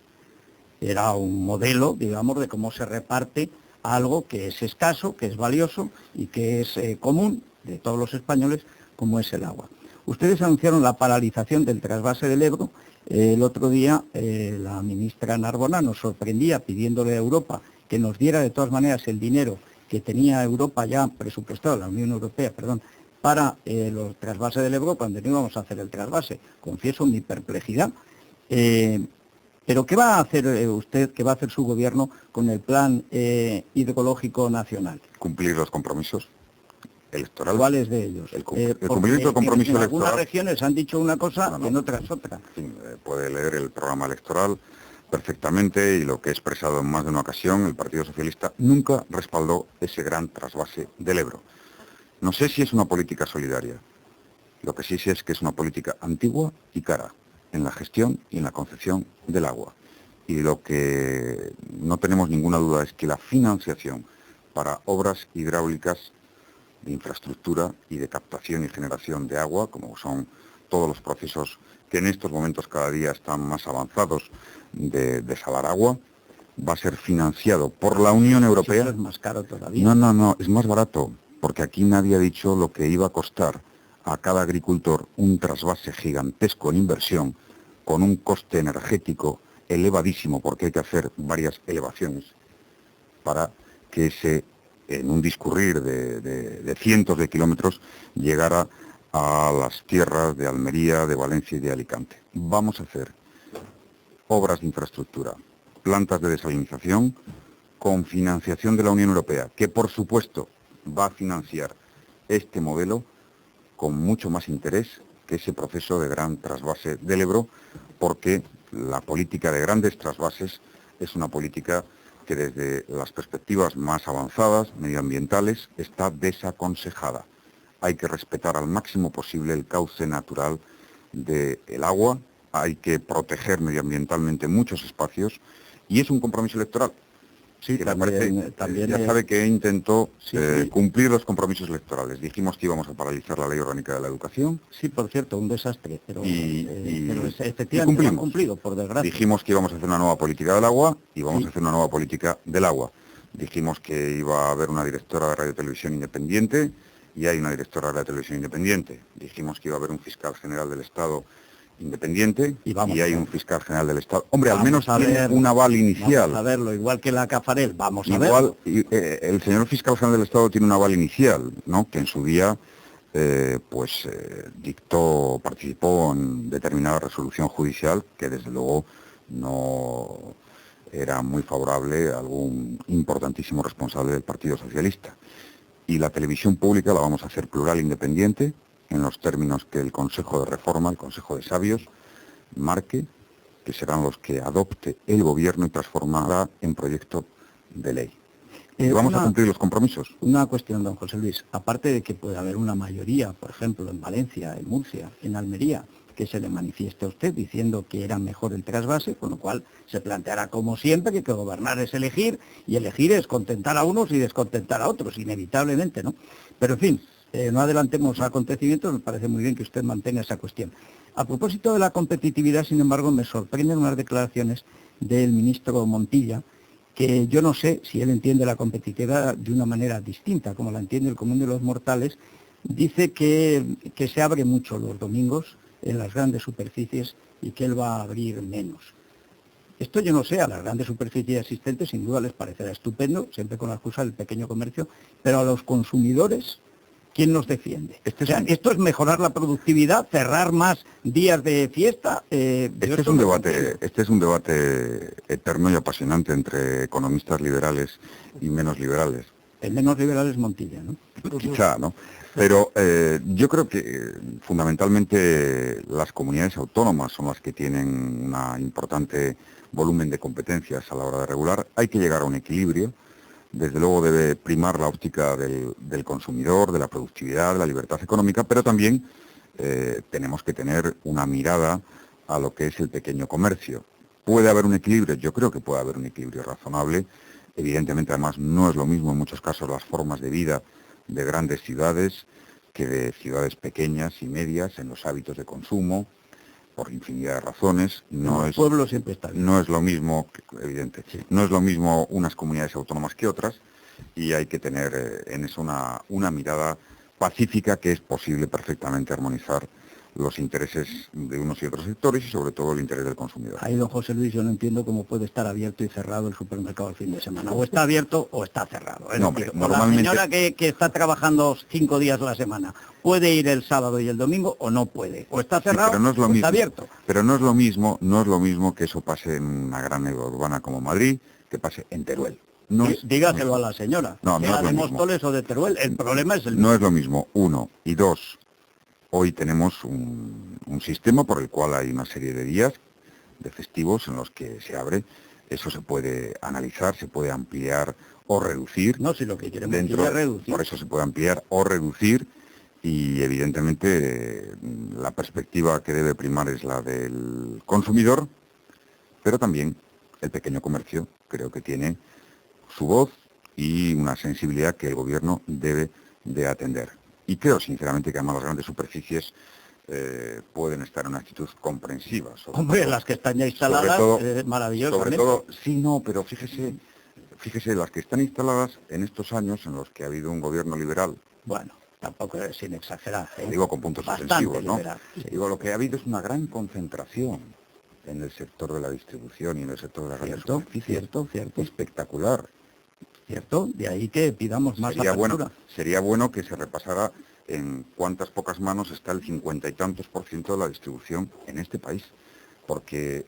Era un modelo, digamos, de cómo se reparte algo que es escaso, que es valioso y que es común de todos los españoles, como es el agua. Ustedes anunciaron la paralización del trasvase del Ebro. El otro día la ministra Narbona nos sorprendía pidiéndole a Europa que nos diera de todas maneras el dinero que tenía Europa ya presupuestado, la Unión Europea, perdón, para los trasvases del Ebro cuando no íbamos a hacer el trasvase. Confieso mi perplejidad. Pero ¿qué va a hacer usted, qué va a hacer su gobierno con el Plan Hidrológico Nacional? Cumplir los compromisos electorales. ¿Cuáles de ellos? El cumplimiento del compromiso en electoral. Algunas regiones han dicho una cosa No, no. y en otras otra. Sí, puede leer el programa electoral perfectamente y lo que he expresado en más de una ocasión, el Partido Socialista nunca respaldó ese gran trasvase del Ebro. No sé si es una política solidaria. Lo que sí sé es que es una política antigua y cara en la gestión y en la concepción del agua. Y lo que no tenemos ninguna duda es que la financiación para obras hidráulicas de infraestructura y de captación y generación de agua, como son todos los procesos que en estos momentos cada día están más avanzados de desalar agua, va a ser financiado por la Unión Europea. Eso es más caro todavía. No, es más barato, porque aquí nadie ha dicho lo que iba a costar a cada agricultor un trasvase gigantesco en inversión, con un coste energético elevadísimo, porque hay que hacer varias elevaciones para que en un discurrir de cientos de kilómetros, llegara a las tierras de Almería, de Valencia y de Alicante. Vamos a hacer obras de infraestructura, plantas de desalinización, con financiación de la Unión Europea, que por supuesto va a financiar este modelo con mucho más interés que ese proceso de gran trasvase del Ebro, porque la política de grandes trasvases es una política que desde las perspectivas más avanzadas, medioambientales, está desaconsejada. Hay que respetar al máximo posible el cauce natural del agua, hay que proteger medioambientalmente muchos espacios y es un compromiso electoral. Sí, que también ya sabe que intentó sí. cumplir los compromisos electorales. Dijimos que íbamos a paralizar la Ley Orgánica de la Educación. Sí, por cierto, un desastre, pero efectivamente no han cumplido, por desgracia. Dijimos que íbamos a hacer una nueva política del agua y vamos Sí. a hacer una nueva política del agua. Dijimos que iba a haber una directora de Radio y Televisión independiente y hay una directora de Radio y Televisión independiente. Dijimos que iba a haber un fiscal general del Estado independiente y hay un fiscal general del Estado. Hombre, al menos tiene un aval inicial. Vamos a verlo, igual que la Cafarel, vamos a verlo. El señor fiscal general del Estado tiene un aval inicial, ¿no? Que en su día participó en determinada resolución judicial que desde luego no era muy favorable a algún importantísimo responsable del Partido Socialista. Y la televisión pública la vamos a hacer plural, independiente, en los términos que el Consejo de Reforma, el Consejo de Sabios, marque, que serán los que adopte el Gobierno y transformará en proyecto de ley. Y vamos a cumplir los compromisos. Una cuestión, don José Luis, aparte de que puede haber una mayoría, por ejemplo, en Valencia, en Murcia, en Almería, que se le manifieste a usted diciendo que era mejor el trasvase, con lo cual se planteará como siempre que gobernar es elegir, y elegir es contentar a unos y descontentar a otros, inevitablemente, ¿no? Pero en fin, no adelantemos acontecimientos, me parece muy bien que usted mantenga esa cuestión. A propósito de la competitividad, sin embargo, me sorprenden unas declaraciones del ministro Montilla, que yo no sé si él entiende la competitividad de una manera distinta, como la entiende el común de los mortales. Dice que se abre mucho los domingos en las grandes superficies y que él va a abrir menos. Esto yo no sé, a las grandes superficies existentes sin duda les parecerá estupendo, siempre con la excusa del pequeño comercio, pero a los consumidores, ¿quién nos defiende? ¿Esto es mejorar la productividad, cerrar más días de fiesta? Este es un debate eterno y apasionante entre economistas liberales y menos liberales. El menos liberal es Montilla, ¿no? Quizá, ¿no? Pero yo creo que fundamentalmente las comunidades autónomas son las que tienen un importante volumen de competencias a la hora de regular. Hay que llegar a un equilibrio. Desde luego debe primar la óptica del consumidor, de la productividad, de la libertad económica, pero también tenemos que tener una mirada a lo que es el pequeño comercio. ¿Puede haber un equilibrio? Yo creo que puede haber un equilibrio razonable. Evidentemente, además, no es lo mismo en muchos casos las formas de vida de grandes ciudades que de ciudades pequeñas y medias en los hábitos de consumo, por infinidad de razones. El pueblo siempre está bien. No es lo mismo, evidente, sí. No es lo mismo unas comunidades autónomas que otras, y hay que tener en eso una mirada pacífica, que es posible perfectamente armonizar los intereses de unos y otros sectores y sobre todo el interés del consumidor. Ahí, don José Luis, yo no entiendo cómo puede estar abierto y cerrado el supermercado el fin de semana. O está abierto o está cerrado. No, hombre, normalmente... La señora que está trabajando 5 días a la semana, ¿puede ir el sábado y el domingo o no puede? O está cerrado, sí, pero no es lo mismo, está abierto. Pero no es lo mismo que eso pase en una gran urbana como Madrid, que pase en Teruel. No Dígaselo a la señora, no, sea de Móstoles o de Teruel, el problema es el mismo. No es lo mismo, uno. Y dos, hoy tenemos un sistema por el cual hay una serie de días, de festivos, en los que se abre. Eso se puede analizar, se puede ampliar o reducir. No, si lo que queremos es reducir. Por eso se puede ampliar o reducir, y evidentemente la perspectiva que debe primar es la del consumidor, pero también el pequeño comercio creo que tiene su voz y una sensibilidad que el gobierno debe de atender. Y creo sinceramente que además las grandes superficies pueden estar en una actitud comprensiva. Hombre, todo, las que están ya instaladas, maravillosamente. Sobre todo, sí, no, pero fíjese, las que están instaladas en estos años en los que ha habido un gobierno liberal. Bueno, tampoco es sin exagerar. Digo con puntos suspensivos, ¿no? Liberal, sí. Digo, lo que ha habido es una gran concentración en el sector de la distribución y en el sector de las grandes superficies. Cierto. Espectacular. ¿Cierto? De ahí que pidamos más apertura. Sería bueno que se repasara en cuántas pocas manos está el 50 y tantos % de la distribución en este país. Porque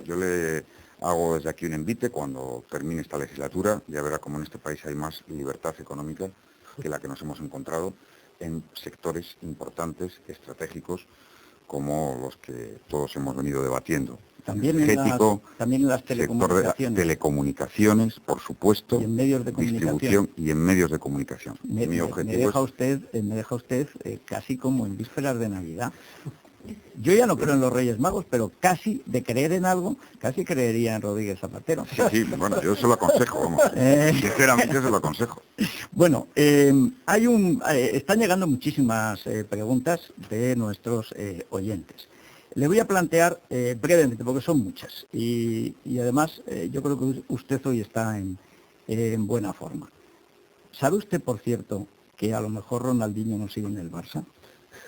yo le hago desde aquí un envite: cuando termine esta legislatura, ya verá cómo en este país hay más libertad económica que la que nos hemos encontrado en sectores importantes, estratégicos, como los que todos hemos venido debatiendo. También en las telecomunicaciones. Sector de telecomunicaciones, por supuesto, y en medios de distribución y en medios de comunicación. Me deja usted casi como en vísperas de Navidad. Yo ya no creo en los Reyes Magos, pero casi de creer en algo, casi creería en Rodríguez Zapatero. Sí, bueno, yo se lo aconsejo, vamos. Sinceramente se lo aconsejo. Bueno, están llegando muchísimas preguntas de nuestros oyentes. Le voy a plantear brevemente, porque son muchas, y además yo creo que usted hoy está en buena forma. ¿Sabe usted, por cierto, que a lo mejor Ronaldinho no sigue en el Barça?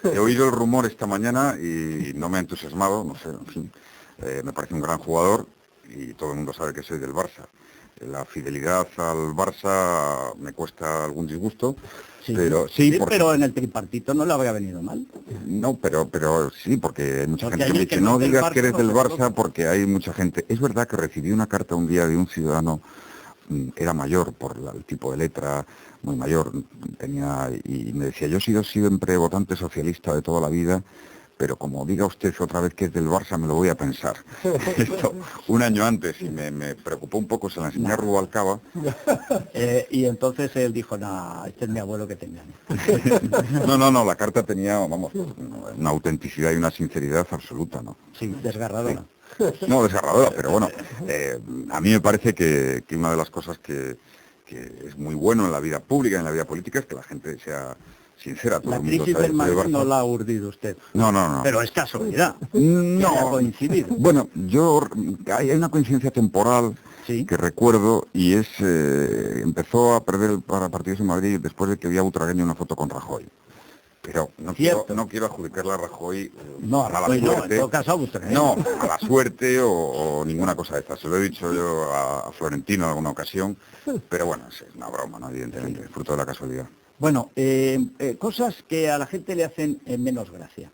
He oído el rumor esta mañana y no me ha entusiasmado, no sé, en fin. Me parece un gran jugador y todo el mundo sabe que soy del Barça. La fidelidad al Barça me cuesta algún disgusto. Sí, pero en el tripartito no le habría venido mal. No, pero sí, porque hay mucha gente que me dice, no digas que eres del Barça, porque hay mucha gente. Es verdad que recibí una carta un día de un ciudadano, era mayor por el tipo de letra, muy mayor, y me decía: yo he sido siempre votante socialista de toda la vida, pero como diga usted otra vez que es del Barça, me lo voy a pensar. Esto un año antes, y me preocupó un poco, se la enseñé a Rubalcaba. Y entonces él dijo: no, este es mi abuelo que tenía. No, la carta tenía, vamos, una autenticidad y una sinceridad absoluta, ¿no? Sí, desgarradora. Sí. No, desgarradora, pero bueno, a mí me parece que una de las cosas que es muy bueno en la vida pública, en la vida política, es que la gente sea sincera. La crisis del Madrid no la ha urdido usted. No. Pero es casualidad. No. Ha coincidido. Bueno, hay una coincidencia temporal, ¿sí?, que recuerdo, y es empezó a perder para partidos en Madrid después de que vi a Butragueño una foto con Rajoy. Pero no quiero adjudicarle a Rajoy, a la suerte. No, en todo caso, no, a la suerte o ninguna cosa de estas. Se lo he dicho yo a Florentino en alguna ocasión, pero bueno, es una broma, ¿no? Evidentemente, fruto de la casualidad. Bueno, cosas que a la gente le hacen menos gracia.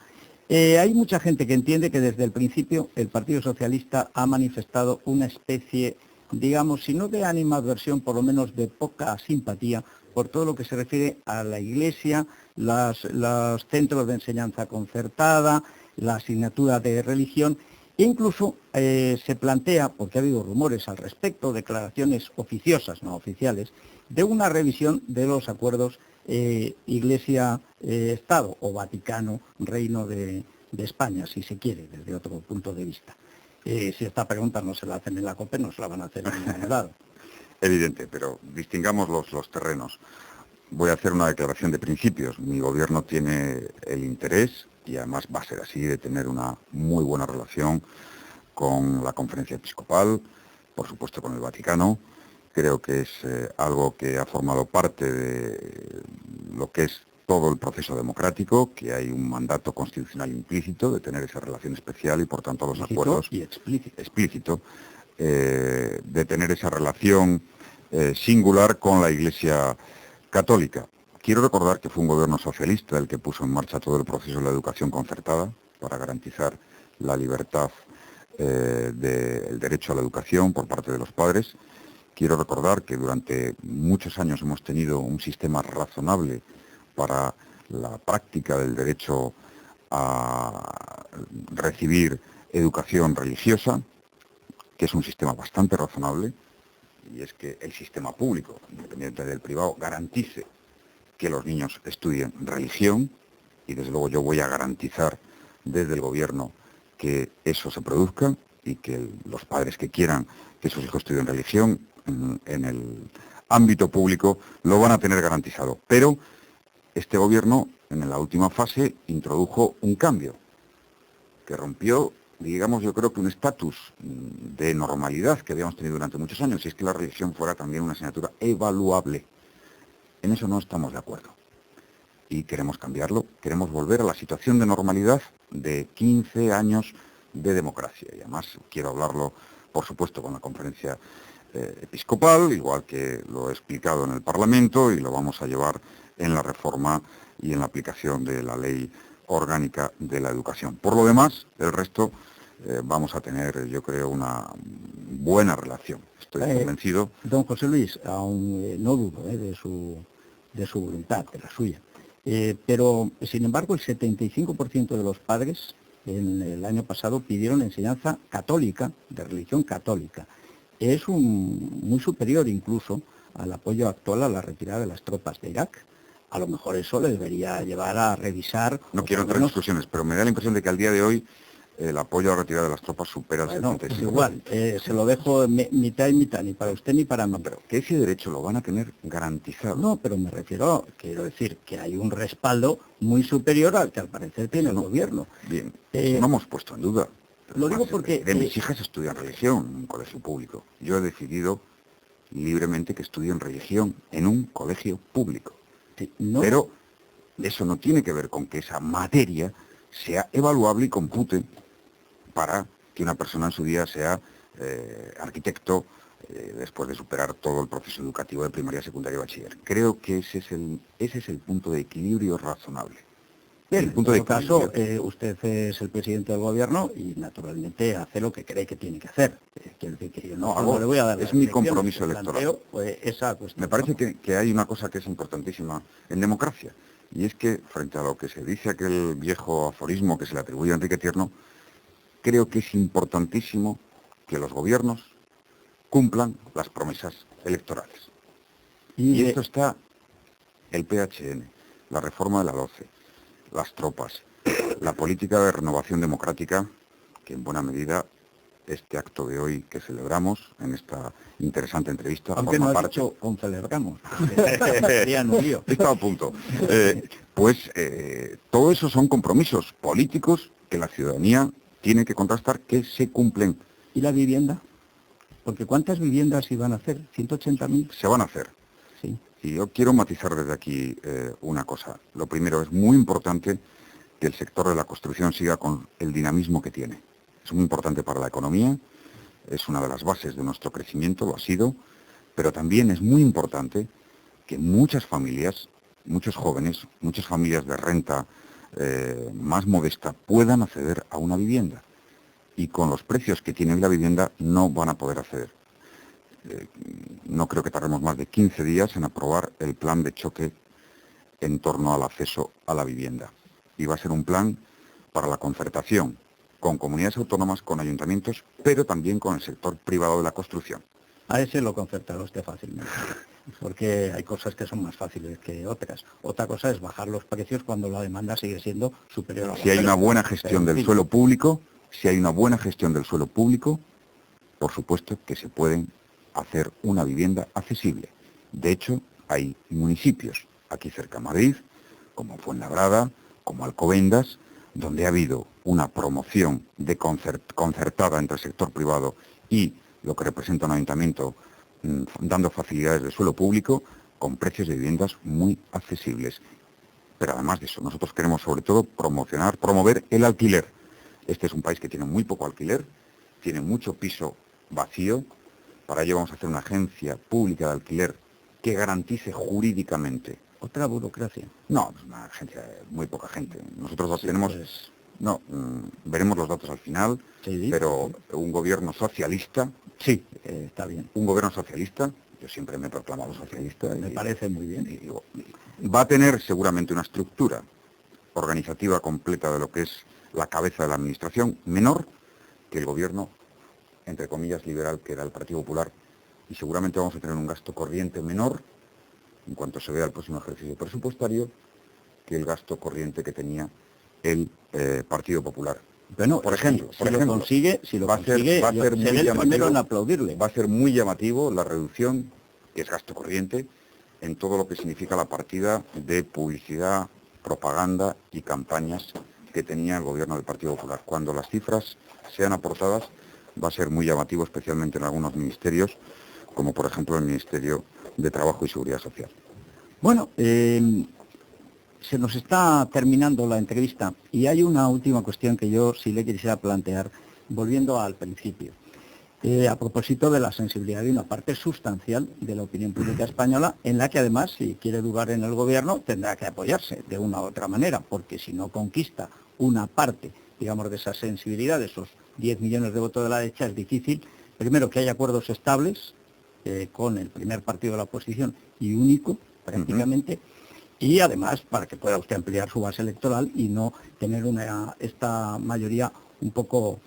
Hay mucha gente que entiende que desde el principio el Partido Socialista ha manifestado una especie, digamos, si no de animadversión, por lo menos de poca simpatía por todo lo que se refiere a la Iglesia, los centros de enseñanza concertada, la asignatura de religión. E incluso se plantea, porque ha habido rumores al respecto, declaraciones oficiosas, no oficiales, de una revisión de los acuerdos Iglesia-Estado o Vaticano-Reino de España, si se quiere, desde otro punto de vista. Y si esta pregunta no se la hacen en la COPE, no se la van a hacer en ningún lado. Evidente, pero distingamos los terrenos. Voy a hacer una declaración de principios. Mi gobierno tiene el interés, y además va a ser así, de tener una muy buena relación con la Conferencia Episcopal, por supuesto con el Vaticano. Creo que es algo que ha formado parte de lo que es todo el proceso democrático, que hay un mandato constitucional implícito de tener esa relación especial y por tanto los acuerdos Y explícito de tener esa relación singular con la Iglesia Católica. Quiero recordar que fue un gobierno socialista el que puso en marcha todo el proceso de la educación concertada para garantizar la libertad del derecho a la educación por parte de los padres. Quiero recordar que durante muchos años hemos tenido un sistema razonable para la práctica del derecho a recibir educación religiosa, que es un sistema bastante razonable, y es que el sistema público, independiente del privado, garantice que los niños estudien religión, y desde luego yo voy a garantizar desde el gobierno que eso se produzca y que los padres que quieran que sus hijos estudien religión en el ámbito público lo van a tener garantizado. Pero este gobierno, en la última fase, introdujo un cambio que rompió, digamos, yo creo que un estatus de normalidad que habíamos tenido durante muchos años, y es que la religión fuera también una asignatura evaluable. En eso no estamos de acuerdo. Y queremos cambiarlo, queremos volver a la situación de normalidad de 15 años de democracia. Y además quiero hablarlo, por supuesto, con la Conferencia Episcopal, igual que lo he explicado en el Parlamento, y lo vamos a llevar en la reforma y en la aplicación de la Ley Orgánica de la Educación. Por lo demás, el resto vamos a tener, yo creo, una buena relación. Estoy convencido. Don José Luis, aún no dudo de su voluntad, de la suya. Pero, sin embargo, el 75% de los padres en el año pasado pidieron enseñanza católica, de religión católica. Es muy superior incluso al apoyo actual a la retirada de las tropas de Irak. A lo mejor eso le debería llevar a revisar... No quiero entrar en discusiones, pero me da la impresión de que al día de hoy el apoyo a la retirada de las tropas supera el 75%. Pues igual, se lo dejo mitad y mitad, ni para usted ni para mí. No, pero que ese derecho lo van a tener garantizado. No, pero me refiero, quiero decir, que hay un respaldo muy superior al que al parecer tiene el gobierno. Bien, no hemos puesto en duda. Lo digo porque... De mis hijas estudian religión en un colegio público. Yo he decidido libremente que estudien religión en un colegio público. Sí, no. Pero eso no tiene que ver con que esa materia sea evaluable y compute para que una persona en su día sea arquitecto después de superar todo el proceso educativo de primaria, secundaria y bachiller. Creo que ese es el punto de equilibrio razonable. Bien, en todo caso, usted es el presidente del gobierno y naturalmente hace lo que cree que tiene que hacer. Quiero decir que yo no le voy a dar es mi compromiso electoral. Esa cuestión. Me parece que hay una cosa que es importantísima en democracia, y es que frente a lo que se dice aquel viejo aforismo que se le atribuye a Enrique Tierno, creo que es importantísimo que los gobiernos cumplan las promesas electorales. Y esto está el PHN, la reforma de la 12, las tropas, la política de renovación democrática, que en buena medida este acto de hoy que celebramos en esta interesante entrevista aunque forma no parte... Dicho, celebramos. Serían un lío. Estaba a punto. Todo eso son compromisos políticos que la ciudadanía tiene que contrastar que se cumplen. ¿Y la vivienda? Porque ¿cuántas viviendas iban a hacer? ¿180.000? Se van a hacer. Sí. Y yo quiero matizar desde aquí una cosa. Lo primero, es muy importante que el sector de la construcción siga con el dinamismo que tiene. Es muy importante para la economía, es una de las bases de nuestro crecimiento, lo ha sido, pero también es muy importante que muchas familias, muchos jóvenes, muchas familias de renta más modesta puedan acceder a una vivienda. Y con los precios que tiene hoy la vivienda no van a poder acceder. No creo que tardemos más de 15 días en aprobar el plan de choque en torno al acceso a la vivienda. Y va a ser un plan para la concertación con comunidades autónomas, con ayuntamientos, pero también con el sector privado de la construcción. A ese lo concertará usted fácilmente, porque hay cosas que son más fáciles que otras. Otra cosa es bajar los precios cuando la demanda sigue siendo superior a la oferta. Si hay una buena gestión del suelo público, Si hay una buena gestión del suelo público, por supuesto que se pueden hacer una vivienda accesible. De hecho, hay municipios aquí cerca de Madrid, como Fuenlabrada, como Alcobendas, donde ha habido una promoción concertada entre el sector privado y lo que representa un ayuntamiento, dando facilidades de suelo público con precios de viviendas muy accesibles. Pero además de eso, nosotros queremos sobre todo promover el alquiler. Este es un país que tiene muy poco alquiler, tiene mucho piso vacío. Para ello vamos a hacer una agencia pública de alquiler que garantice jurídicamente. Otra burocracia. No, es una agencia de muy poca gente. Nosotros tenemos... Pues... No, veremos los datos al final, sí, pero sí. Un gobierno socialista... Sí, está bien. Un gobierno socialista, yo siempre me he proclamado socialista. Me parece muy bien. Va a tener seguramente una estructura organizativa completa de lo que es la cabeza de la administración, menor que el gobierno, entre comillas, liberal, que era el Partido Popular, y seguramente vamos a tener un gasto corriente menor, en cuanto se vea el próximo ejercicio presupuestario, que el gasto corriente que tenía el Partido Popular. Bueno, por ejemplo, si lo consigue, va a ser muy llamativo, en aplaudirle. Va a ser muy llamativo la reducción, que es gasto corriente, en todo lo que significa la partida de publicidad, propaganda y campañas que tenía el gobierno del Partido Popular. Cuando las cifras sean aportadas, va a ser muy llamativo, especialmente en algunos ministerios, como por ejemplo el Ministerio de Trabajo y Seguridad Social. Bueno, se nos está terminando la entrevista y hay una última cuestión que yo sí le quisiera plantear, volviendo al principio. A propósito de la sensibilidad de una parte sustancial de la opinión pública española, en la que además, si quiere durar en el gobierno, tendrá que apoyarse de una u otra manera, porque si no conquista una parte, digamos, de esa sensibilidad, de esos 10 millones de votos de la derecha, es difícil, primero, que haya acuerdos estables con el primer partido de la oposición y único, prácticamente, y además para que pueda usted ampliar su base electoral y no tener esta mayoría un poco,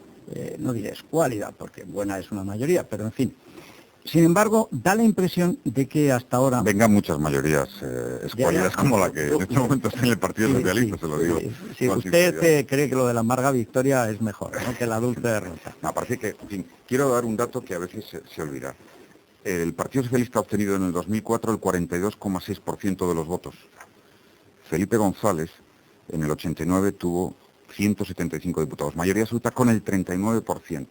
no diré escuálida, porque buena es una mayoría, pero en fin. Sin embargo, da la impresión de que hasta ahora... Vengan muchas mayorías escuálidas como la que en este momento está en el Partido Socialista, se lo digo. Si usted cree que lo de la amarga victoria es mejor, ¿no?, que la dulce derrota. No, parece que, en fin, quiero dar un dato que a veces se olvida. El Partido Socialista ha obtenido en el 2004 el 42,6% de los votos. Felipe González, en el 89, tuvo 175 diputados, mayoría absoluta con el 39%.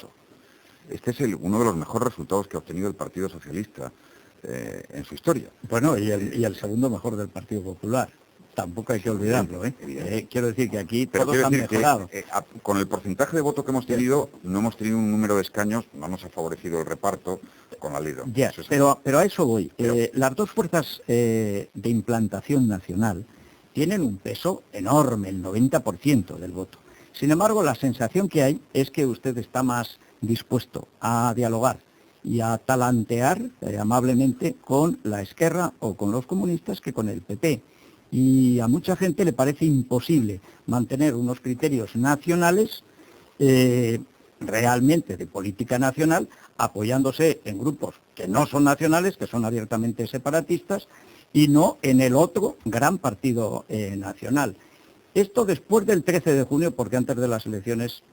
Este es uno de los mejores resultados que ha obtenido el Partido Socialista en su historia. Bueno, y el segundo mejor del Partido Popular. Tampoco hay que olvidarlo, ¿eh? Quiero decir que aquí todos han mejorado. Con el porcentaje de voto que hemos tenido, no hemos tenido un número de escaños, no nos ha favorecido el reparto con la ley. Ya, pero a eso voy. Las dos fuerzas de implantación nacional tienen un peso enorme, el 90% del voto. Sin embargo, la sensación que hay es que usted está más dispuesto a dialogar y a talantear amablemente con la Esquerra o con los comunistas que con el PP. Y a mucha gente le parece imposible mantener unos criterios nacionales realmente de política nacional, apoyándose en grupos que no son nacionales, que son abiertamente separatistas, y no en el otro gran partido nacional. Esto después del 13 de junio, porque antes de las elecciones,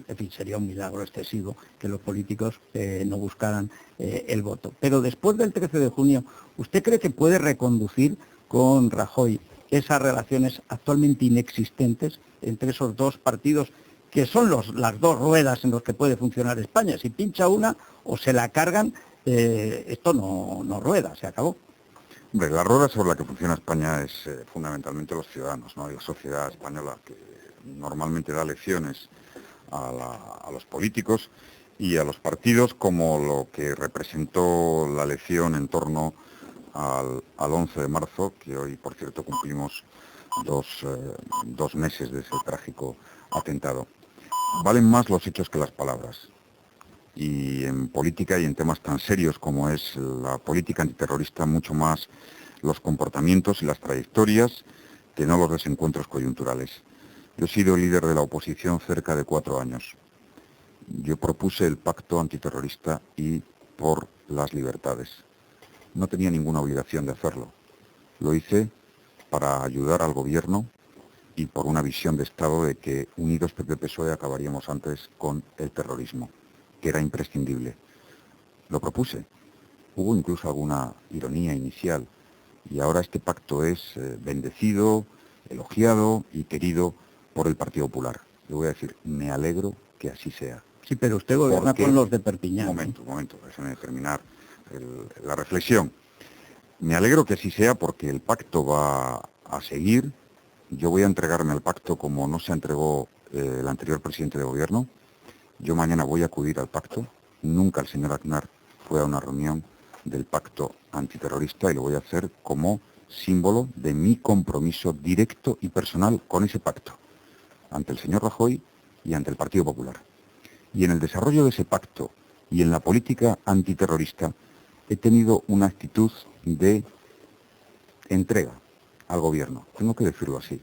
en fin, sería un milagro excesivo que los políticos no buscaran el voto. Pero después del 13 de junio, ¿usted cree que puede reconducir con Rajoy esas relaciones actualmente inexistentes entre esos dos partidos, que son las dos ruedas en las que puede funcionar España? Si pincha una o se la cargan, esto no rueda, se acabó. Hombre, la rueda sobre la que funciona España es fundamentalmente los ciudadanos, ¿no? Y la sociedad española, que normalmente da lecciones a los políticos y a los partidos, como lo que representó la lección en torno al 11 de marzo, que hoy, por cierto, cumplimos dos meses de ese trágico atentado. Valen más los hechos que las palabras. Y en política y en temas tan serios como es la política antiterrorista, mucho más los comportamientos y las trayectorias que no los desencuentros coyunturales. Yo he sido líder de la oposición cerca de 4 años. Yo propuse el pacto antiterrorista y por las libertades. No tenía ninguna obligación de hacerlo. Lo hice para ayudar al gobierno y por una visión de Estado de que unidos PP-PSOE acabaríamos antes con el terrorismo, que era imprescindible. Lo propuse. Hubo incluso alguna ironía inicial y ahora este pacto es bendecido, elogiado y querido por el Partido Popular. Le voy a decir, me alegro que así sea. Sí, pero usted gobierna con los de Perpiñán. Un momento, déjeme terminar la reflexión. Me alegro que así sea porque el pacto va a seguir. Yo voy a entregarme al pacto como no se entregó el anterior presidente de gobierno. Yo mañana voy a acudir al pacto. Nunca el señor Aznar fue a una reunión del pacto antiterrorista y lo voy a hacer como símbolo de mi compromiso directo y personal con ese pacto, ante el señor Rajoy y ante el Partido Popular. Y en el desarrollo de ese pacto y en la política antiterrorista he tenido una actitud de entrega al gobierno. Tengo que decirlo así,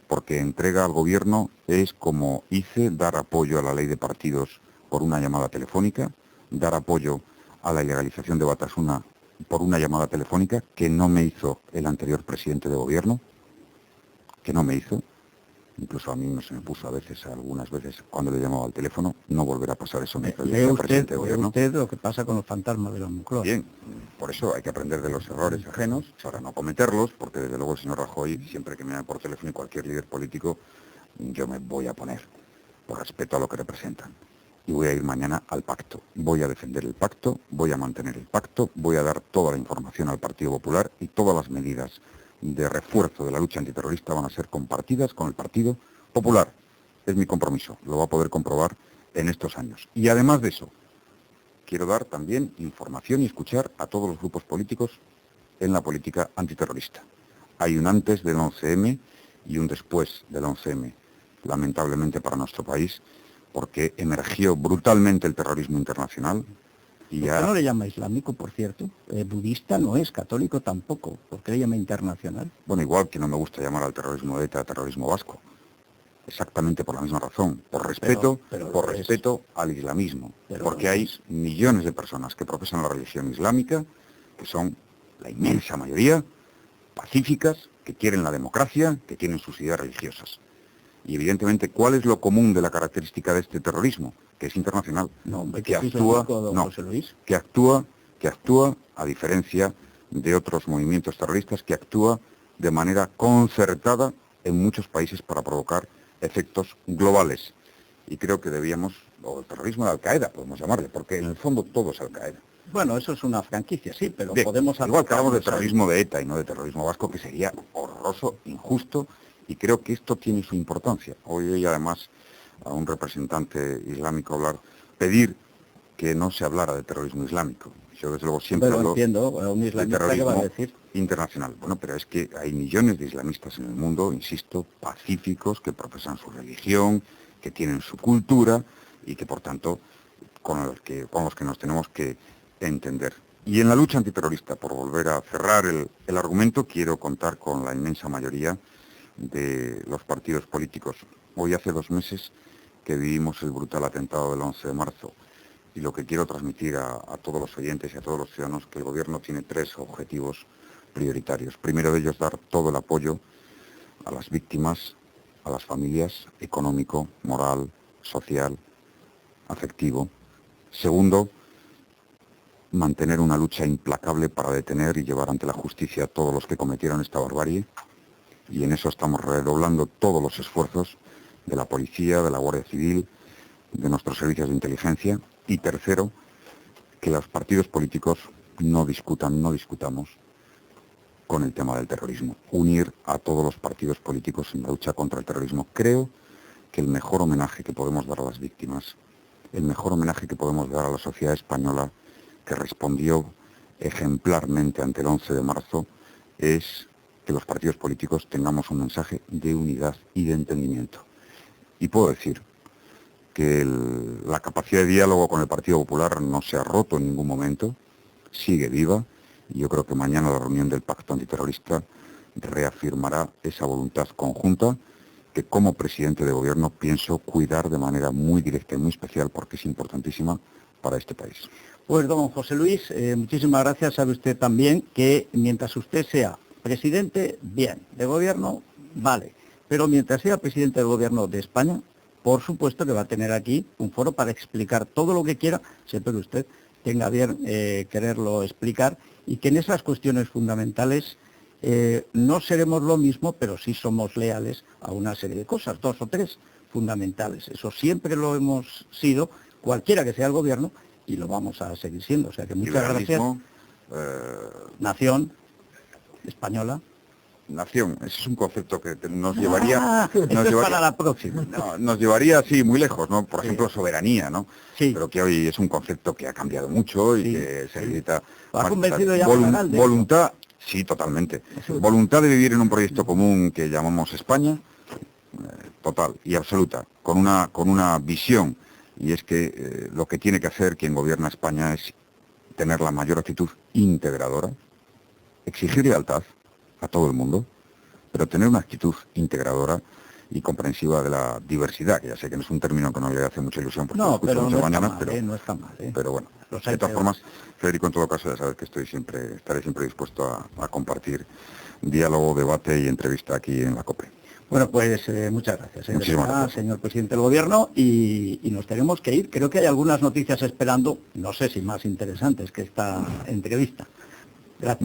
porque entrega al gobierno es como hice dar apoyo a la ley de partidos por una llamada telefónica, dar apoyo a la ilegalización de Batasuna por una llamada telefónica que no me hizo el anterior presidente de gobierno, que no me hizo. Incluso a mí no se me puso algunas veces, cuando le llamaba al teléfono. No volverá a pasar eso mientras yo sea presidente de gobierno. Usted lo que pasa con los fantasmas de la Moncloa. Bien, por eso hay que aprender de los errores ajenos, para no cometerlos, porque desde luego el señor Rajoy, siempre que me llame por teléfono y cualquier líder político, yo me voy a poner, por respeto a lo que representan. Y voy a ir mañana al pacto. Voy a defender el pacto, voy a mantener el pacto, voy a dar toda la información al Partido Popular y todas las medidas de refuerzo de la lucha antiterrorista van a ser compartidas con el Partido Popular. Es mi compromiso, lo va a poder comprobar en estos años. Y además de eso, quiero dar también información y escuchar a todos los grupos políticos en la política antiterrorista. Hay un antes del 11M y un después del 11M, lamentablemente para nuestro país, porque emergió brutalmente el terrorismo internacional. Y ya... ¿Por qué no le llama islámico, por cierto? Budista no es, católico tampoco. ¿Por qué le llama internacional? Bueno, igual que no me gusta llamar al terrorismo de ETA terrorismo vasco. Exactamente por la misma razón. Por respeto, respeto al islamismo. Porque hay millones de personas que profesan la religión islámica, que son la inmensa mayoría, pacíficas, que quieren la democracia, que tienen sus ideas religiosas. Y evidentemente, ¿cuál es lo común de la característica de este terrorismo? Que es internacional, que actúa, a diferencia de otros movimientos terroristas, que actúa de manera concertada en muchos países para provocar efectos globales. Y creo que debíamos, o el terrorismo de Al-Qaeda, podemos llamarle, porque en el fondo todo es Al-Qaeda. Bueno, eso es una franquicia, sí, pero bien, podemos... Igual que hablamos de terrorismo de ETA y no de terrorismo vasco, que sería horroroso, injusto, y creo que esto tiene su importancia. Hoy oí además a un representante islámico pedir que no se hablara de terrorismo islámico. Yo desde luego siempre hablo de terrorismo internacional. Bueno, pero es que hay millones de islamistas en el mundo, insisto, pacíficos, que profesan su religión, que tienen su cultura y que por tanto con los que nos tenemos que entender. Y en la lucha antiterrorista, por volver a cerrar el argumento, quiero contar con la inmensa mayoría de los partidos políticos. Hoy hace 2 meses que vivimos el brutal atentado del 11 de marzo y lo que quiero transmitir a todos los oyentes y a todos los ciudadanos que el gobierno tiene 3 objetivos prioritarios. Primero de ellos, dar todo el apoyo a las víctimas, a las familias, económico, moral, social, afectivo. Segundo, mantener una lucha implacable para detener y llevar ante la justicia a todos los que cometieron esta barbarie. Y en eso estamos redoblando todos los esfuerzos de la policía, de la Guardia Civil, de nuestros servicios de inteligencia. Y tercero, que los partidos políticos no discutamos con el tema del terrorismo. Unir a todos los partidos políticos en la lucha contra el terrorismo. Creo que el mejor homenaje que podemos dar a las víctimas, el mejor homenaje que podemos dar a la sociedad española que respondió ejemplarmente ante el 11 de marzo, es que los partidos políticos tengamos un mensaje de unidad y de entendimiento. Y puedo decir que la capacidad de diálogo con el Partido Popular no se ha roto en ningún momento, sigue viva, y yo creo que mañana la reunión del Pacto Antiterrorista reafirmará esa voluntad conjunta que como presidente de gobierno pienso cuidar de manera muy directa y muy especial porque es importantísima para este país. Pues don José Luis, muchísimas gracias. Sabe usted también que mientras usted sea presidente, bien, de gobierno, vale. pero mientras sea presidente del gobierno de España, por supuesto que va a tener aquí un foro para explicar todo lo que quiera, siempre que usted tenga bien quererlo explicar, y que en esas cuestiones fundamentales no seremos lo mismo, pero sí somos leales a una serie de cosas, 2 o 3 fundamentales. Eso siempre lo hemos sido, cualquiera que sea el gobierno, y lo vamos a seguir siendo. O sea que muchas gracias. Nación española. Nación, ese es un concepto que nos llevaría... para la próxima. No, nos llevaría, sí, muy lejos, ¿no? Por ejemplo, soberanía, ¿no? Sí. Pero que hoy es un concepto que ha cambiado mucho y que se necesita... ¿Ha convencido ya voluntad, sí, totalmente. Voluntad de vivir en un proyecto común que llamamos España, total y absoluta, con una visión, y es que lo que tiene que hacer quien gobierna España es tener la mayor actitud integradora, exigir lealtad a todo el mundo, pero tener una actitud integradora y comprensiva de la diversidad, que ya sé que no es un término que no le hace mucha ilusión, porque no, lo escucho pero muchas no mañanas, está mal, no está mal, pero bueno, de todas formas, Federico, en todo caso, ya sabes que estaré siempre dispuesto a compartir diálogo, debate y entrevista aquí en la COPE. Bueno, pues muchas gracias, Muchísimas gracias, señor presidente del gobierno, y nos tenemos que ir. Creo que hay algunas noticias esperando, no sé si más interesantes que esta entrevista. Gracias.